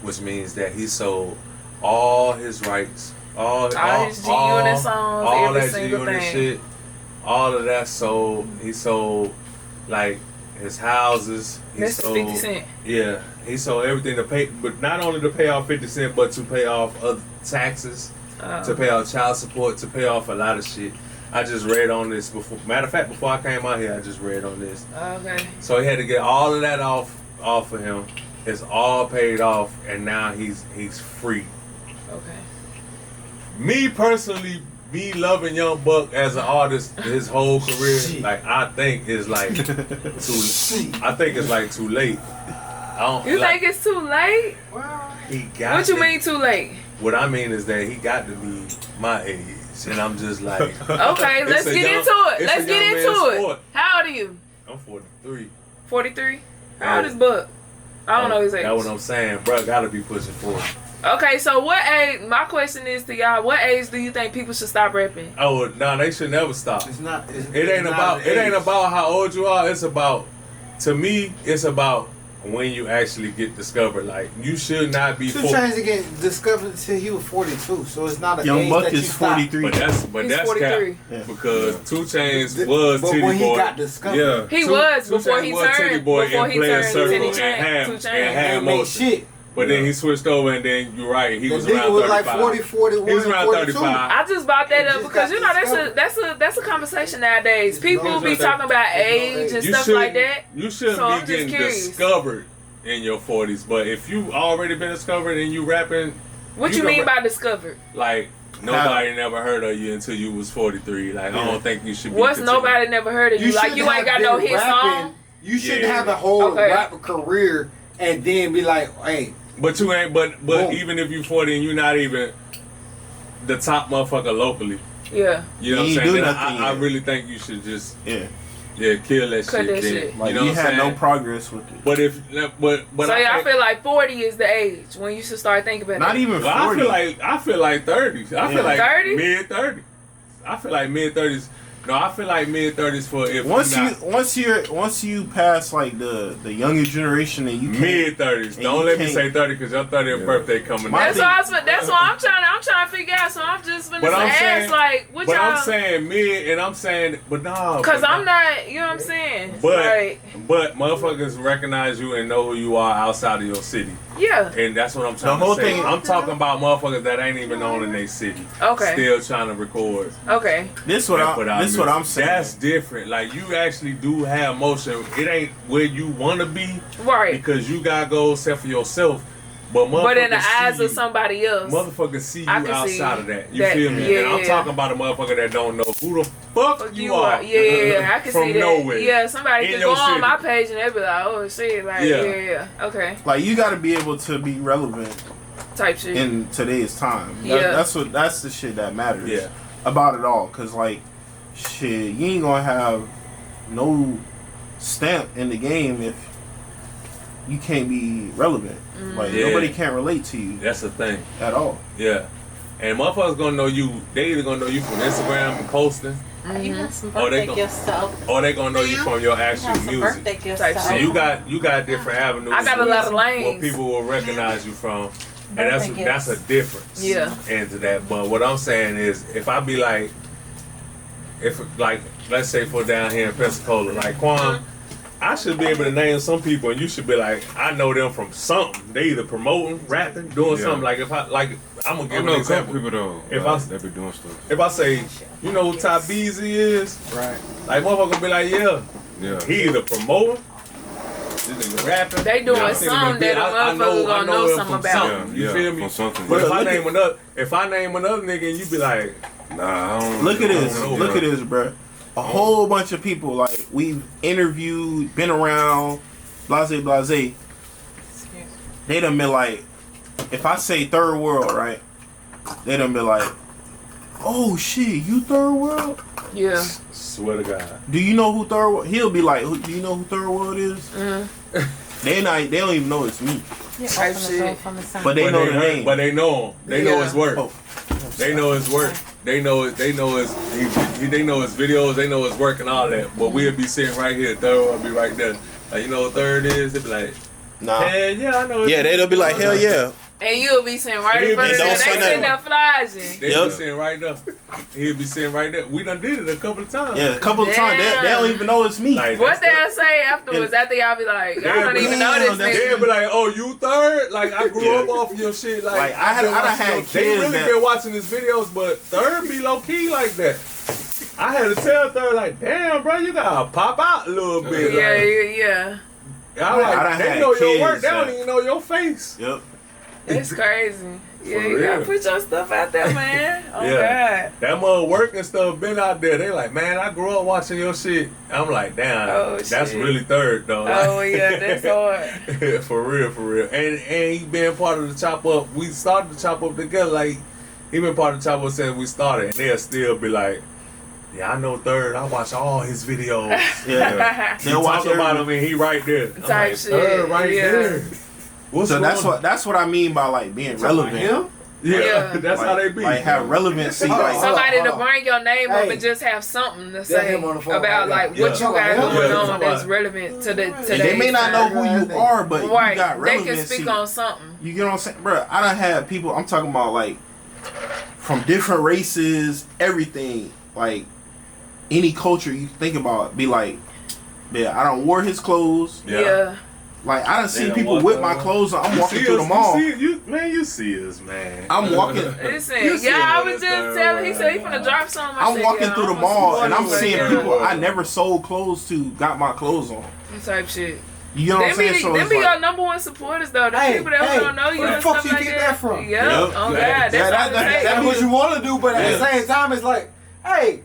which means that he sold all his rights, all his G-Unit songs, all every that single G-Unit thing. shit, all of that sold. He sold like his houses. He sold 50 Cent. Yeah, he sold everything to pay, but not only to pay off 50 Cent, but to pay off other taxes, to pay off child support, to pay off a lot of shit. I just read on this before. Matter of fact, before I came out here, I just read on this. Okay. So he had to get all of that off of him. It's all paid off, and now he's free. Okay. Me personally, me loving Young Buck as an artist his whole career, like I think is like too late. You think it's too late? He got. What you mean too late? What I mean is that he got to be my age, and I'm just like. Okay, let's get into it. Let's get into it. How old are you? I'm 43. 43? How old is Buck? I don't know his age. That's what I'm saying, bro. Gotta be pushing 40. Okay, so what age? My question is to y'all: what age do you think people should stop rapping? Oh no, they should never stop. It's not. It ain't about how old you are. It's about, to me, it's about when you actually get discovered. Like you should not be. 2 Chainz to get discovered until he was 42, so it's not a Young age Buck that you is stop. 43. But that's 43. cap because 2 Chainz was But Titty when Boy. he got discovered, Yeah, He was 2 before Chainz he was Titty turned. Boy Before and he Player turned Circle Titty and Chainz. had made motion. shit. But then he switched over, and then you're right. He was The nigga around was 35. like 40, 41, He was around 42. 35. I just brought that up just because got you know discovered. that's a conversation nowadays. People no be age. talking about age and You stuff shouldn't- like that. You shouldn't So I'm be just getting curious. discovered in your 40s. But if you already been discovered and you rapping, What you mean by discovered? like nobody never heard of you until you was 43. Like I don't think you should be. What's continuing. nobody never heard of you? Like shouldn't you ain't got have no been hit song. You shouldn't Yeah. have a whole Okay. rap career and then be like, hey. But you ain't. But Boom. even if you 40 and you're not even the top motherfucker locally, Yeah. you know what I'm You ain't saying? do Then nothing I yet. really think you should just Yeah. kill that Cut shit. that then. shit. Like You know you what I'm had saying? no progress with it. But if but So I I think- feel like 40 is the age when you should start thinking about Not that. even 40. Well, I feel like 30. I feel like 30? mid 30s. I feel like mid 30s No, I feel like mid-30s for if once you pass like the younger generation and you mid-30s. Don't let me say 30 because your 30th birthday coming up. That's what I'm trying to figure out. So I'm just gonna ask like what y'all. But I'm saying mid and I'm saying but no. Cause I'm not, you know what I'm saying. But motherfuckers recognize you and know who you are outside of your city. Yeah. And that's what I'm trying to say. I'm talking about motherfuckers that ain't even known in their city. Okay. Still trying to record. Okay. This what I'm saying. That's different. Like you actually do have motion. It ain't where you wanna be. Right. Because you gotta go set for yourself. But in the eyes of somebody else, motherfuckers see you outside of that. You feel me? Yeah, and I'm talking about a motherfucker that don't know who the fuck you are. Yeah, I can from see that. nowhere. Yeah, somebody can go city. On my page and they be like, oh shit, like yeah. Okay. Like you got to be able to be relevant type shit in today's time. That's the shit that matters. Yeah. About it all, cause like shit, you ain't gonna have no stamp in the game if you can't be relevant. Like nobody can relate to you. That's the thing. At all. Yeah. And motherfuckers gonna know you. They either gonna know you from Instagram and posting. You got some birthday gifts out. Or they gonna know you from your actual music. Birthday gifts So you got different avenues. I got a lot of lanes where people will recognize you from. And that's a difference. Yeah. Into that. But what I'm saying is if I be like let's say for down here in Pensacola, like Quan, I should be able to name some people, and you should be like, I know them from something. They either promoting, rapping, doing something. Like if I'm gonna give an example. People though, they be doing stuff. If I say, you know who Ty Beezy is, right? Like motherfucker be like, yeah. He either promoting, this nigga rapping. They doing something that a motherfucker gonna know something about. You feel me? From something. But if I name another nigga, and you be like, nah, I don't. Look at this, bro. A whole bunch of people, like, we've interviewed, been around, blase. They done been like, if I say third world, right? They done been like, oh shit, you third world? Yeah. Swear to God. Do you know who third world? He'll be like, do you know who third world is? Mm-hmm. They don't even know it's me. Type shit. But they know the name. But they know him. They know his work. Oh. They know his work. They know his videos. They know his work and all that. But we'll be sitting right here. Third will be right there. Like, you know what third is? They'll be like, nah. Hell yeah, I know. Yeah, they'll be like, hell yeah. And you'll be sitting right in front of them. They sitting there flashing. They be sitting right there. He'll be sitting right there. We done did it a couple of times. Yeah, a couple of times. They don't even know it's me. Like, what they'll say afterwards? After y'all be like, I don't even know this nigga. They'll be like, oh, you third? Like, I grew up off of your shit. Like I had kids. They really been watching his videos, but third be low key like that. I had to tell third, like, damn, bro, you gotta pop out a little bit. Yeah. They know your work. They don't even know your face. Yep. It's crazy. Yeah, you gotta put your stuff out there, man. Oh, God. That mother work and stuff been out there. They like, man, I grew up watching your shit. I'm like, damn, that's really third, though. Oh, yeah, that's hard. For real. And he been part of the Chop Up. We started the Chop Up together. Like, he been part of the Chop Up since we started. And they'll still be like, yeah, I know third. I watch all his videos. Yeah. They'll watch about him and he right there. Type like, shit. Third right there. So that's what I mean by like being relevant. Yeah, that's how they be. Like have relevancy. Like, somebody to bring your name up and just have something to say about like what you got going on that's relevant to the today. They may not know who you are, but you got relevancy. They can speak on something. You get what I'm saying, bro? I done had people. I'm talking about like from different races, everything. Like any culture you think about, be like, yeah, I don't wore his clothes. Yeah. Like, I done seen people whip my clothes on. I'm walking through the mall. You see us, man. I'm walking. Listen, I was just telling, he said he finna drop something. I'm walking through the mall and I'm seeing people I never sold clothes to got my clothes on. Type shit. You know what I'm saying? Them be your number one supporters, though. The people that don't know you and stuff like that. Where the fuck you get that from? Yeah. Oh, God. That's what you want to do, but at the same time, it's like, hey.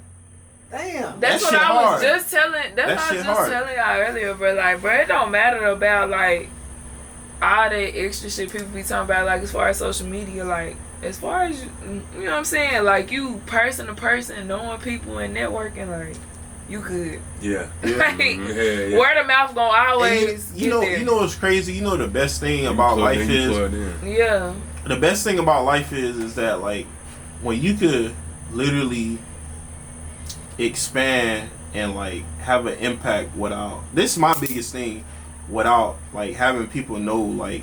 Damn. That's what I was just telling. That's what I was just telling y'all earlier, bro. Like, bro, it don't matter about like all that extra shit people be talking about, like as far as social media, like as far as you know what I'm saying, like you person to person, knowing people and networking, like you good. Yeah. Like, word of mouth gonna always. You know what's crazy? You know the best thing about life is. Yeah. The best thing about life is that like when you could literally expand and like have an impact without. This is my biggest thing, without like having people know like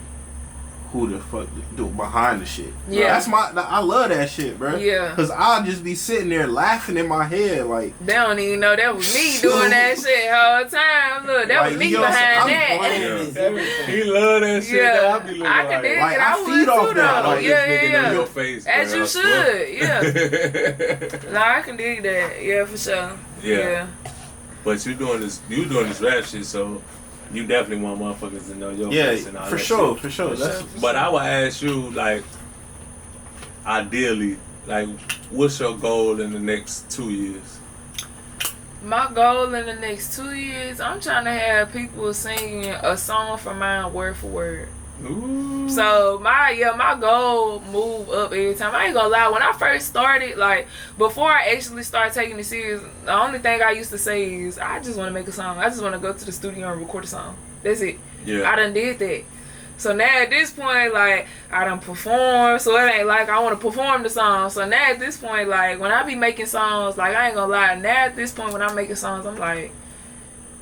who the fuck do behind the shit. Yeah, that's I love that shit, bro. Yeah, cause I'll just be sitting there laughing in my head like they don't even know that was me doing that shit all the time. Look, that was me behind that. He love that shit. Yeah, I be I can dig it. I feed off would too, that. though. like Yeah. Your face, as bro, you should. Yeah. Nah, I can dig that. Yeah, for sure. Yeah. But you doing this rap shit, so you definitely want motherfuckers to know your face and all that for shit. sure. But I would ask you, like, ideally, like, what's your goal in the next 2 years? My goal in the next 2 years, I'm trying to have people singing a song from mine word for word. Ooh. So my goal move up every time. I ain't gonna lie, when I first started, like before I actually started taking it serious, the only thing I used to say is I just want to make a song. I just want to go to the studio and record a song. That's it. Yeah. I done did that. So now at this point, like I done performed, so it ain't like I want to perform the song. So now at this point, like when I be making songs, like I ain't gonna lie, now at this point when I'm making songs, I'm like,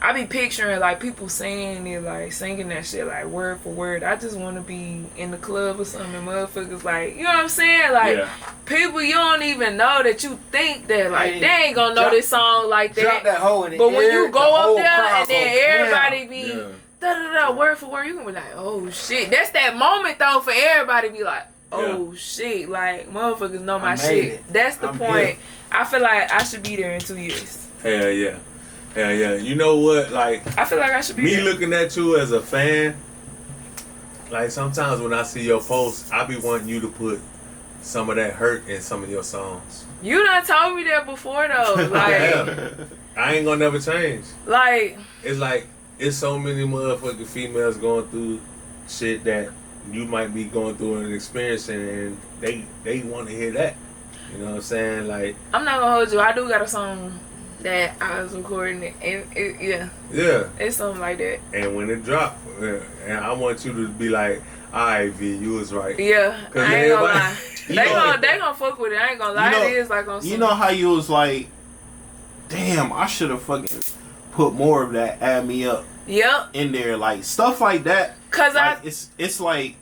I be picturing like people saying it, like singing that shit like word for word. I just want to be in the club or something, motherfuckers like, you know what I'm saying? Like people you don't even know that you think that like they ain't gonna know this song like that. Drop that hole in it. But when you go up there and then everybody be word for word, you gonna be like, oh shit. That's that moment though for everybody to be like, oh shit, like motherfuckers know my shit. That's the point. Here. I feel like I should be there in 2 years. Hell yeah. Yeah, yeah. You know what? Like, I feel like I should be me there. looking at you as a fan. Like sometimes when I see your posts, I be wanting you to put some of that hurt in some of your songs. You done told me that before though. Like, I ain't gonna never change. Like, it's so many motherfucking females going through shit that you might be going through and experiencing, and they want to hear that. You know what I'm saying? Like, I'm not gonna hold you. I do got a song that I was recording it, and it's something like that. And when it dropped, and I want you to be like, alright, V, you was right. Yeah, I ain't gonna lie. They gonna fuck with it. I ain't gonna lie. It is like on. You know how you was like, damn, I should have fucking put more of that "Add Me Up" in there, like stuff like that. Cause like, it's like.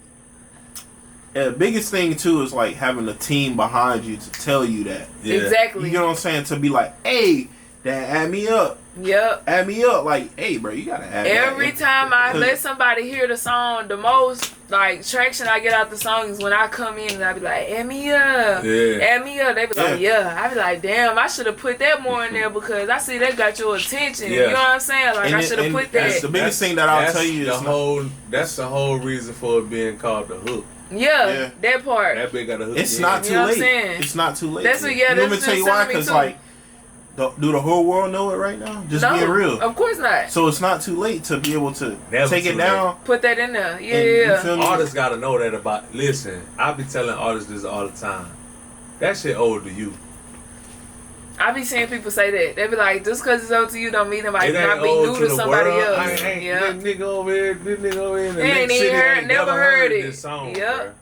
The biggest thing too is like having a team behind you to tell you that. Yeah. Exactly. You know what I'm saying? To be like, hey, that add me up. Yep. Add me up. Like, hey, bro, you gotta add. Every time I let somebody hear the song, the most like traction I get out the song is when I come in and I be like, add me up. Yeah. Add me up. They be like, yeah. I be like, damn, I should have put that more in there because I see that got your attention. Yeah. You know what I'm saying? Like, I should have put that. That's the biggest thing that I'll tell you is that's the whole reason for it being called the hook. Yeah, that part. That big got a hook. It's not too late. It's not too late. That's what. Yeah, let me tell you why. Because like, do the whole world know it right now? Just being real. Of course not. So it's not too late to be able to take it down. Put that in there. Yeah. Artists gotta know that about. Listen, I be telling artists this all the time. That shit old to you. I be seeing people say that. They be like, just because it's old to you don't mean it might not be new to somebody else. This nigga over here in the they ain't even never heard it. This song, Yep.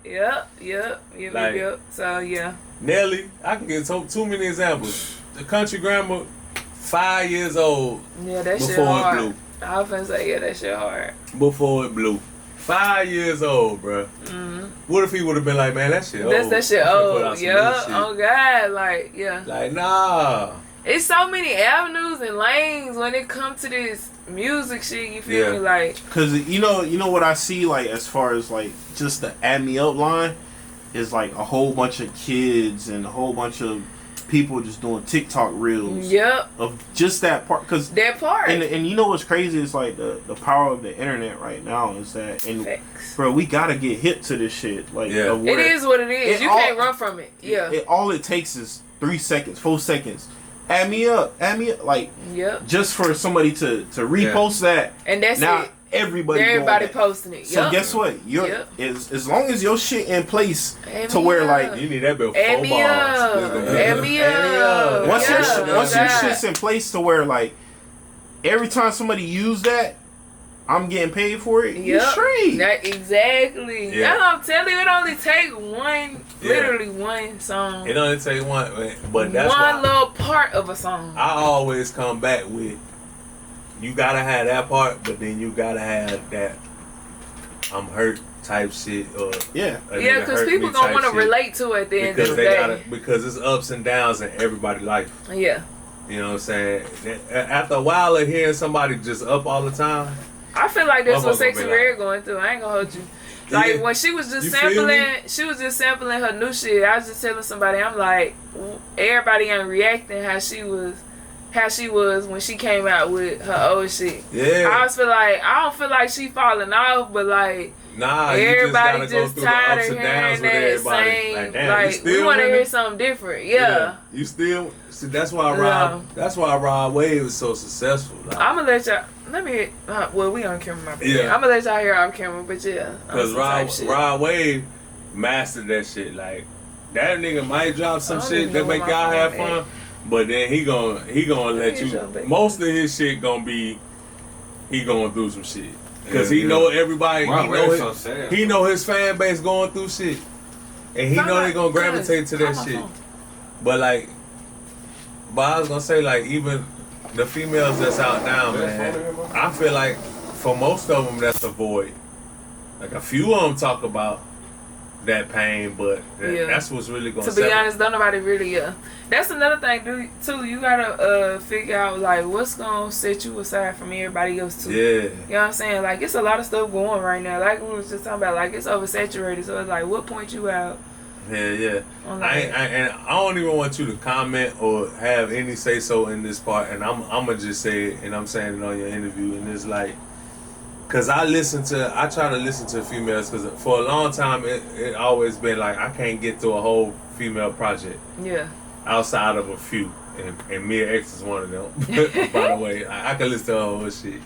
So, yeah. Nelly, I can get too many examples. The country grandma, 5 years old. Yeah, that shit Before hard. it blew. I was finna say, yeah, that shit hard. Before it blew. 5 years old, bro. Mm-hmm. What if he would have been like, man, that shit old? That shit old. Yeah. Oh, God. Like, yeah. Like, nah. It's so many avenues and lanes when it comes to this music shit. You feel me? Like, because you know what I see, like, as far as like just the add me up line is like a whole bunch of kids and a whole bunch of people just doing TikTok reels. Yep. Of just that part, because that part. And you know what's crazy is like the power of the internet right now is that, and facts. Bro, we gotta get hip to this shit. Like, it is what it is. You can't run from it. Yeah. All it takes is 3 seconds, 4 seconds. Add me up, like, just for somebody to repost that, and that's now, it. Everybody posting it. So guess what? As long as your shit in place to where like you need that bill. Add me up. Once your shit's in place to where like every time somebody use that, I'm getting paid for it. You straight. Exactly. Yeah. That's what I'm telling you. It only take one, literally one song. It only take one, but that's one little part of a song. I always come back with, you gotta have that part, but then you gotta have that I'm hurt type shit. Or because people gonna want to relate to it at the end of the day. Because it's ups and downs in everybody's life. Yeah. You know what I'm saying? After a while of hearing somebody just up all the time, I feel like that's what Sexy Red going through. I ain't gonna hold you. Like when she was just sampling her new shit. I was just telling somebody, I'm like, everybody ain't reacting how she was when she came out with her old shit. Yeah. I don't feel like she falling off, but like everybody just tired of hearing that same. Like we want to hear something different. Yeah. You still see? That's why Rod Wave is so successful. Like, I'm gonna let y'all. We on camera, my bad. Yeah. I'm gonna let y'all hear off camera, but yeah. Because Rod Wave mastered that shit. Like that nigga might drop some shit that make y'all have fun, but then he gonna let you. Most of his shit gonna be he going through some shit. Because he know everybody, he know his fan base going through shit. And he know they gonna gravitate to that shit. But I was gonna say, like, even the females that's out now, man, I feel like for most of them that's a void. Like a few of them talk about that pain, but that's what's really gonna. To be honest, don't nobody really. That's another thing, too. You gotta figure out like what's gonna set you aside from everybody else too. Yeah. You know what I'm saying? Like it's a lot of stuff going right now. Like we was just talking about, like it's oversaturated. So it's like, what point you out? Yeah. And I don't even want you to comment or have any say so in this part. And I'm gonna just say it, and I'm saying it on your interview, and it's like. Cause I try to listen to females, cause for a long time it always been like I can't get through a whole female project. Yeah. Outside of a few, and Mia X is one of them. By the way, I can listen to her whole shit,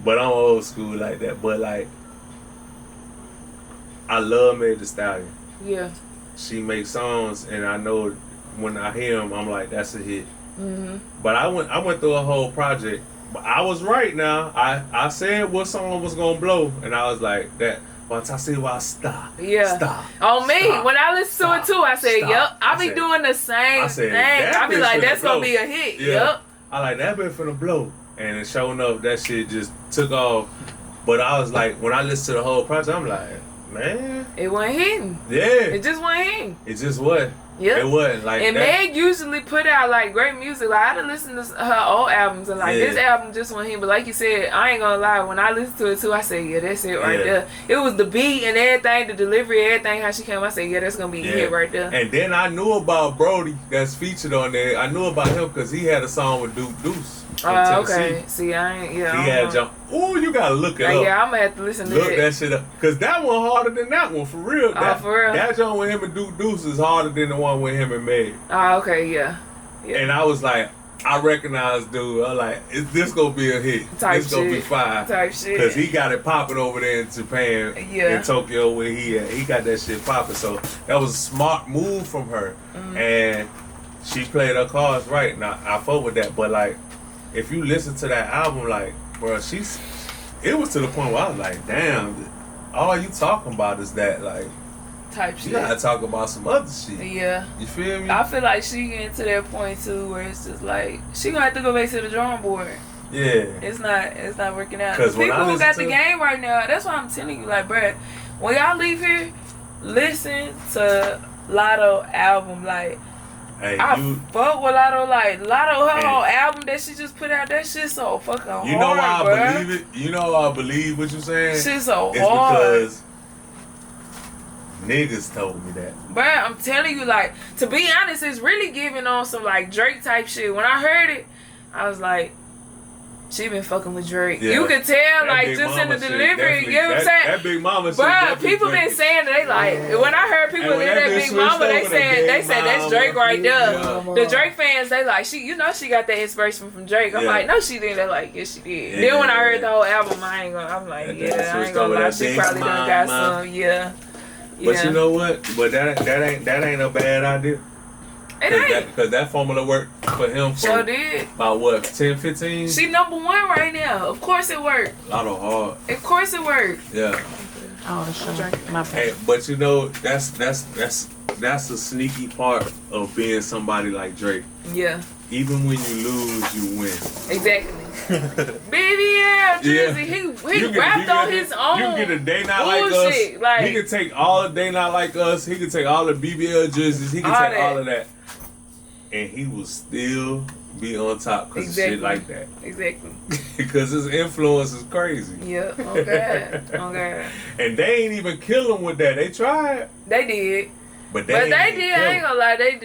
but I'm old school like that. But like, I love Meg Thee Stallion. Yeah. She makes songs, and I know when I hear them, I'm like, that's a hit. Mm-hmm. But I went through a whole project. But I was right now. I said what song was gonna blow, and I was like that. Once I say why stop. Yeah. Stop. On me, stop, when I listen to it too, I said, yep. I be doing the same thing. I be like, that's gonna be a hit. Yeah. Yep. I like that bit finna blow, and sure enough, that shit just took off. But I was like, when I listened to the whole project, I'm like, man, it wasn't hitting. Yeah. It just wasn't hitting. It just wasn't. Yeah. It wasn't like and that. Meg usually put out like great music. Like I done listened to her old albums and like this album just went here. But like you said, I ain't gonna lie, when I listened to it too, I said, yeah, that's it right there. It was the beat and everything, the delivery, everything, how she came. I said, yeah, that's gonna be a hit right there. And then I knew about Brody that's featured on there. I knew about him because he had a song with Duke Deuce. Okay. See, I ain't. Yeah. He had jump. Oh, you gotta look it up. Yeah, I'm gonna have to listen to Look that shit up, cause that one harder than that one for real. For real. That joint with him and Duke Deuce is harder than the one with him and Meg. Okay, yeah. And I was like, I recognize dude. I'm like, is this gonna be a hit? It's gonna be fire. Type shit. Cause he got it popping over there in Japan, in Tokyo where he at. He got that shit popping. So that was a smart move from her, and she played her cards right. Now I fuck with that, but like. If you listen to that album, like, bro, it was to the point where I was like, damn, all you talking about is that, like, type shit. You gotta talk about some other shit. Yeah. You feel me? I feel like she getting to that point too where it's just like, she gonna have to go back to the drawing board. Yeah. It's not working out. Cause people who got the game right now, that's why I'm telling you, like, bruh, when y'all leave here, listen to Lotto album, like, hey, I fuck with Lotto, like her whole album that she just put out. That shit so fucking hard. You know why I believe it? You know why I believe what you're saying? Shit so it's hard. Because niggas told me that. Bruh, I'm telling you, like, to be honest, it's really giving on some like Drake type shit. When I heard it, I was like, she been fucking with Drake. Yeah. You could tell, that like, just in the delivery, you know what I'm saying? That Big Mama shit. Bruh, people been saying they like, when I heard people hear that Big Mama, they said that's Drake right there. Yeah. The Drake fans, they like, she got that inspiration from Drake. I'm like, no, she didn't. They're like, yes, she did. Yeah. Then when I heard the whole album, I'm like, I ain't gonna lie, she probably done got some, But you know what? But that ain't a bad idea. Because that formula worked for him for Sure did. about what, 10, 15? She number one right now. Of course it worked. A lot of hard. Of course it worked. Yeah. Oh, sure. My Hey, but you know, that's a sneaky part of being somebody like Drake. Yeah. Even when you lose, you win. Exactly. BBL Drizzy, he rapped on his own. You can get a Day Not Like Us. Like, he can take all the Day Not Like Us. He can take all the BBL jerseys. He can take all of that. And he will still be on top because of shit like that. Exactly. Because his influence is crazy. Yeah. Oh God. Oh God. And they ain't even kill him with that. They tried. They did. But they did. I him. ain't gonna lie. They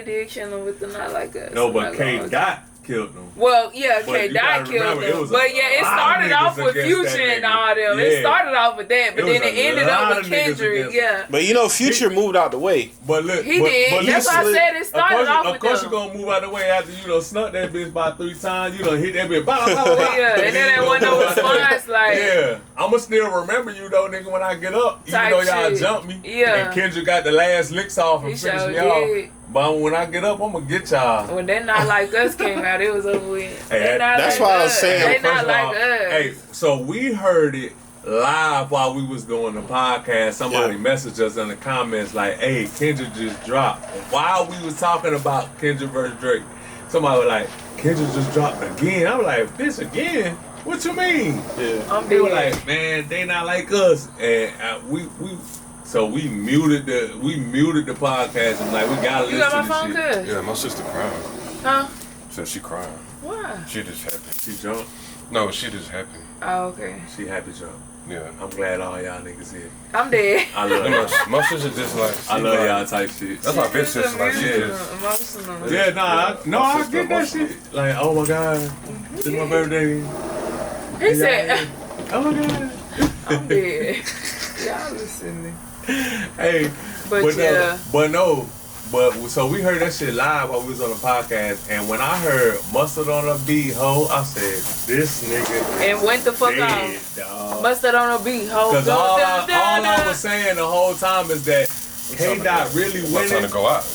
did kill him with the Not Like Us. No, but K. Dot killed him. Well, yeah, K. Dot killed him. But yeah, it started off with Future and all them. It started off with that, but then it ended up with Kendrick. Yeah. But you know, Future moved out the way. But look, he did. But that's why I said it started off with Of course, them. you're gonna move out the way after you snuck that bitch about 3 times. You hit that bitch. Yeah, and then there wasn't no response. Like, yeah, I'ma still remember you though, nigga, when I get up. Even though y'all jumped me. Yeah. And Kendrick got the last licks off and finished me off. But when I get up, I'm gonna get y'all. When They Not Like Us came out, it was over with. Hey, that's why I was saying. They Not Like Us. Hey, so we heard it live while we was doing the podcast. Somebody messaged us in the comments like, "Hey, Kendrick just dropped." While we was talking about Kendrick versus Drake, somebody was like, "Kendrick just dropped again." I was like, "This again? What you mean?" Yeah. They were like, "Man, They Not Like Us," and So we muted the podcast and like we gotta listen to this shit. You got my phone good? Yeah, my sister crying. Huh? Said she crying. Why? She just happy. She drunk? No, she just happy. Oh, okay. She happy drunk. Yeah. I'm glad all y'all niggas here. I'm dead. I love y'all. My sister just like. I love y'all type shit. That's my big sister. Like she emotional. Yeah, I get that shit. Like, oh my god, it's my birthday. He said, oh my god, I'm dead. Y'all listening. Hey, but so we heard that shit live while we was on the podcast, and when I heard Mustard on a Beat, ho, I said, this nigga and went the fuck dead, off. Dog. Mustard on a Beat, ho. Because all I was saying the whole time is that K. Dot really winning. I'm trying to go out.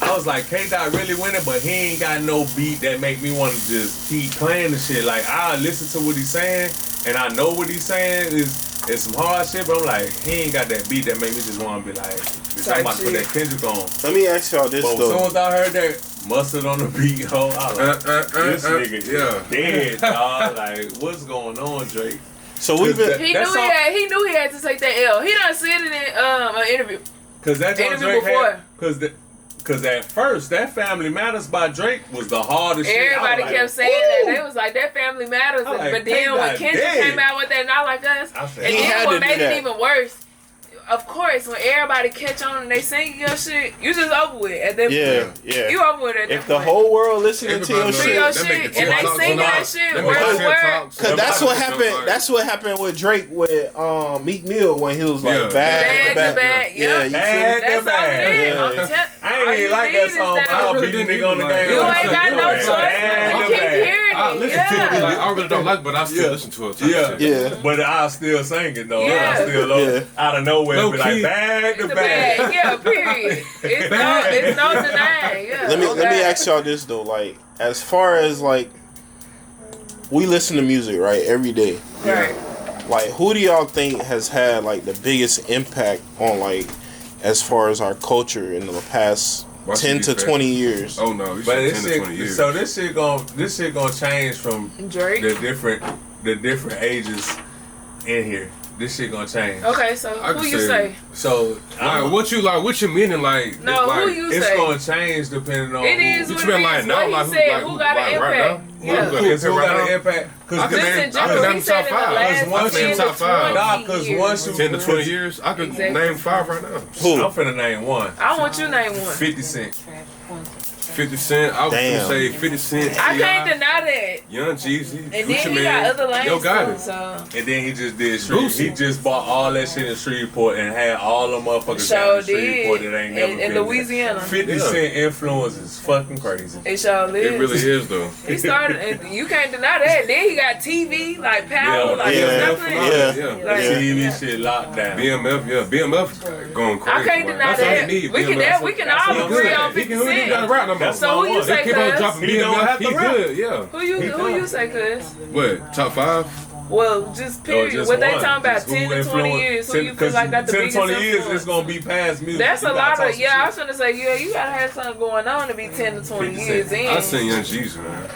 I was like, K. Dot really winning, but he ain't got no beat that make me want to just keep playing the shit. Like, I listen to what he's saying, and I know what he's saying is some hard shit, but I'm like, he ain't got that beat that make me just want to be like, I'm about to put that Kendrick on. Let me ask y'all this, though. As soon as I heard that Mustard on the Beat, ho, I was like, this nigga dead, dog. Like, what's going on, Drake? So we've been. He knew he had to take that L. He done said it in an interview. Cause that's what Drake before. Cause at first that Family Matters by Drake was the hardest shit. Everybody kept saying that. They was like, that Family Matters. Like, but then when Kendrick came out with that Not Like Us, and then what made it even worse, of course, when everybody catch on and they sing your shit, you just over with at that point. Yeah. You over with at that point. If the whole world listening to your shit, and they sing that shit word for word. Cause that's what happened. That's what happened with Drake with Meek Mill when he was like bag to back. Yeah, that's all it is. I ain't even like that song, but I'll beat the nigga on the game. You ain't got no choice. You keep hearing I listen to it, like, I really don't like it, but I still listen to it. Yeah. But I'll still sing it though. I still out of nowhere be like bag to bag. Yeah, period. It's no denying. Yeah. Let me ask y'all this though, like as far as like we listen to music right every day. Right. Like who do y'all think has had like the biggest impact on like as far as our culture in the past 10 to 20 years? Oh no, you but said 10 to 20 years. So this shit gonna change from Drake? the different ages in here. This shit gonna change. Okay, so who you say? So like, what you meaning like? No, like, who you say? It's gonna change depending on. It is what it is. Like now, what he said, who got an impact? Yeah. Who got an impact? I can name top 5. Because once you 10 to 20 years, I could name 5 right now. Who? I'm finna name one. I want you to name one. 50 Cent. 50 Cent. I was gonna say 50 Cent. I can't deny that. Young Jeezy. And Gucci then he Man. got other lanes. Yo, got it. So. And then he just did Street. He just bought all that shit in Shreveport and had all the motherfuckers down in Shreveport that ain't never been in Louisiana. 50 Cent influence is fucking crazy. It sure is. It really is though. He started, and you can't deny that. Then he got TV, like Power, like nothing. Like TV shit locked down. BMF going crazy. I can't deny that. We can all agree on 50 Cent. He got to rap no more. So who you say, Keep on dropping He don't have BMF. to He rap. good, yeah. Who you say, cuz? What, top 5? Well, just period. Just what they one. talking about, Just 10 to 20 years, who you feel like got the 10 biggest to 20 years, influence? it's going to be past music. That's a lot of, I was going to say, you got to have something going on to be 10 to 20 years in. I seen Young Jeezy, man.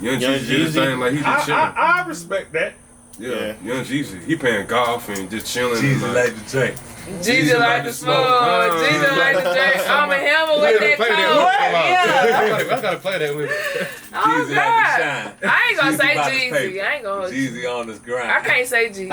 Young Jeezy did his thing like he just chilling. I respect that. Yeah, Young Jeezy. He playing golf and just chilling. Jeezy like the drink. Jeezy like the smoke. Jeezy like the drink. I'm a hammer with that coat. I gotta play that with him. Oh, Jeezy God. like the shine. I ain't gonna say about to Jeezy. pay. I ain't gonna. Jeezy on this grind. I can't say Jeezy.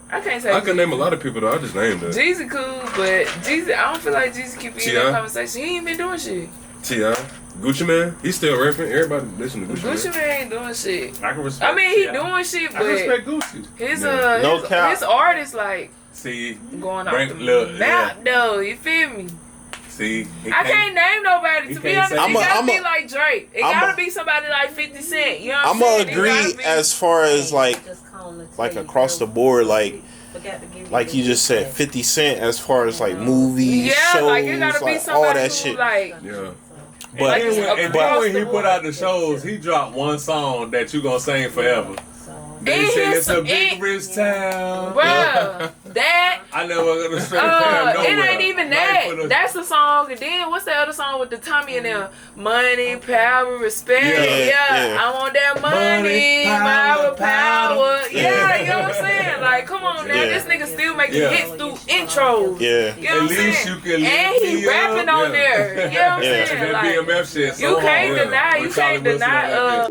I can't say I can Jeezy. name a lot of people though. I just named them. Jeezy cool, but Jeezy, I don't feel like Jeezy keep being in that conversation. He ain't been doing shit. T.I. Gucci Man, he's still rapping. Everybody listen to Gucci Man. Gucci Man ain't doing shit. I can respect. I mean, he doing shit, but I respect Gucci. his artist like See, going off bring- the look, map though. You feel me? See, I can't name nobody. To be honest, it gotta be like Drake. It gotta be somebody like 50 Cent. You know what I'm saying? I'm gonna agree as far as like across the board, like you just said, 50 Cent as far as like movies, shows, like it gotta be like somebody all that who, shit. like, yeah. But like, when he put out the shows, he dropped one song that you gonna sing forever. They said it's a big rich town. Bruh, that. I never gonna straight nowhere. It ain't even that. That's the song. And then what's the other song with the Tommy and them? Money, power, respect. Yeah. I want that money, power. Yeah, you know what I'm saying? Like, come on now. This nigga still making hits through intros. Yeah. You know what I'm saying? You can and he rapping on there. You know what I'm saying? That Like, BMF shit. you can't deny. You can't deny.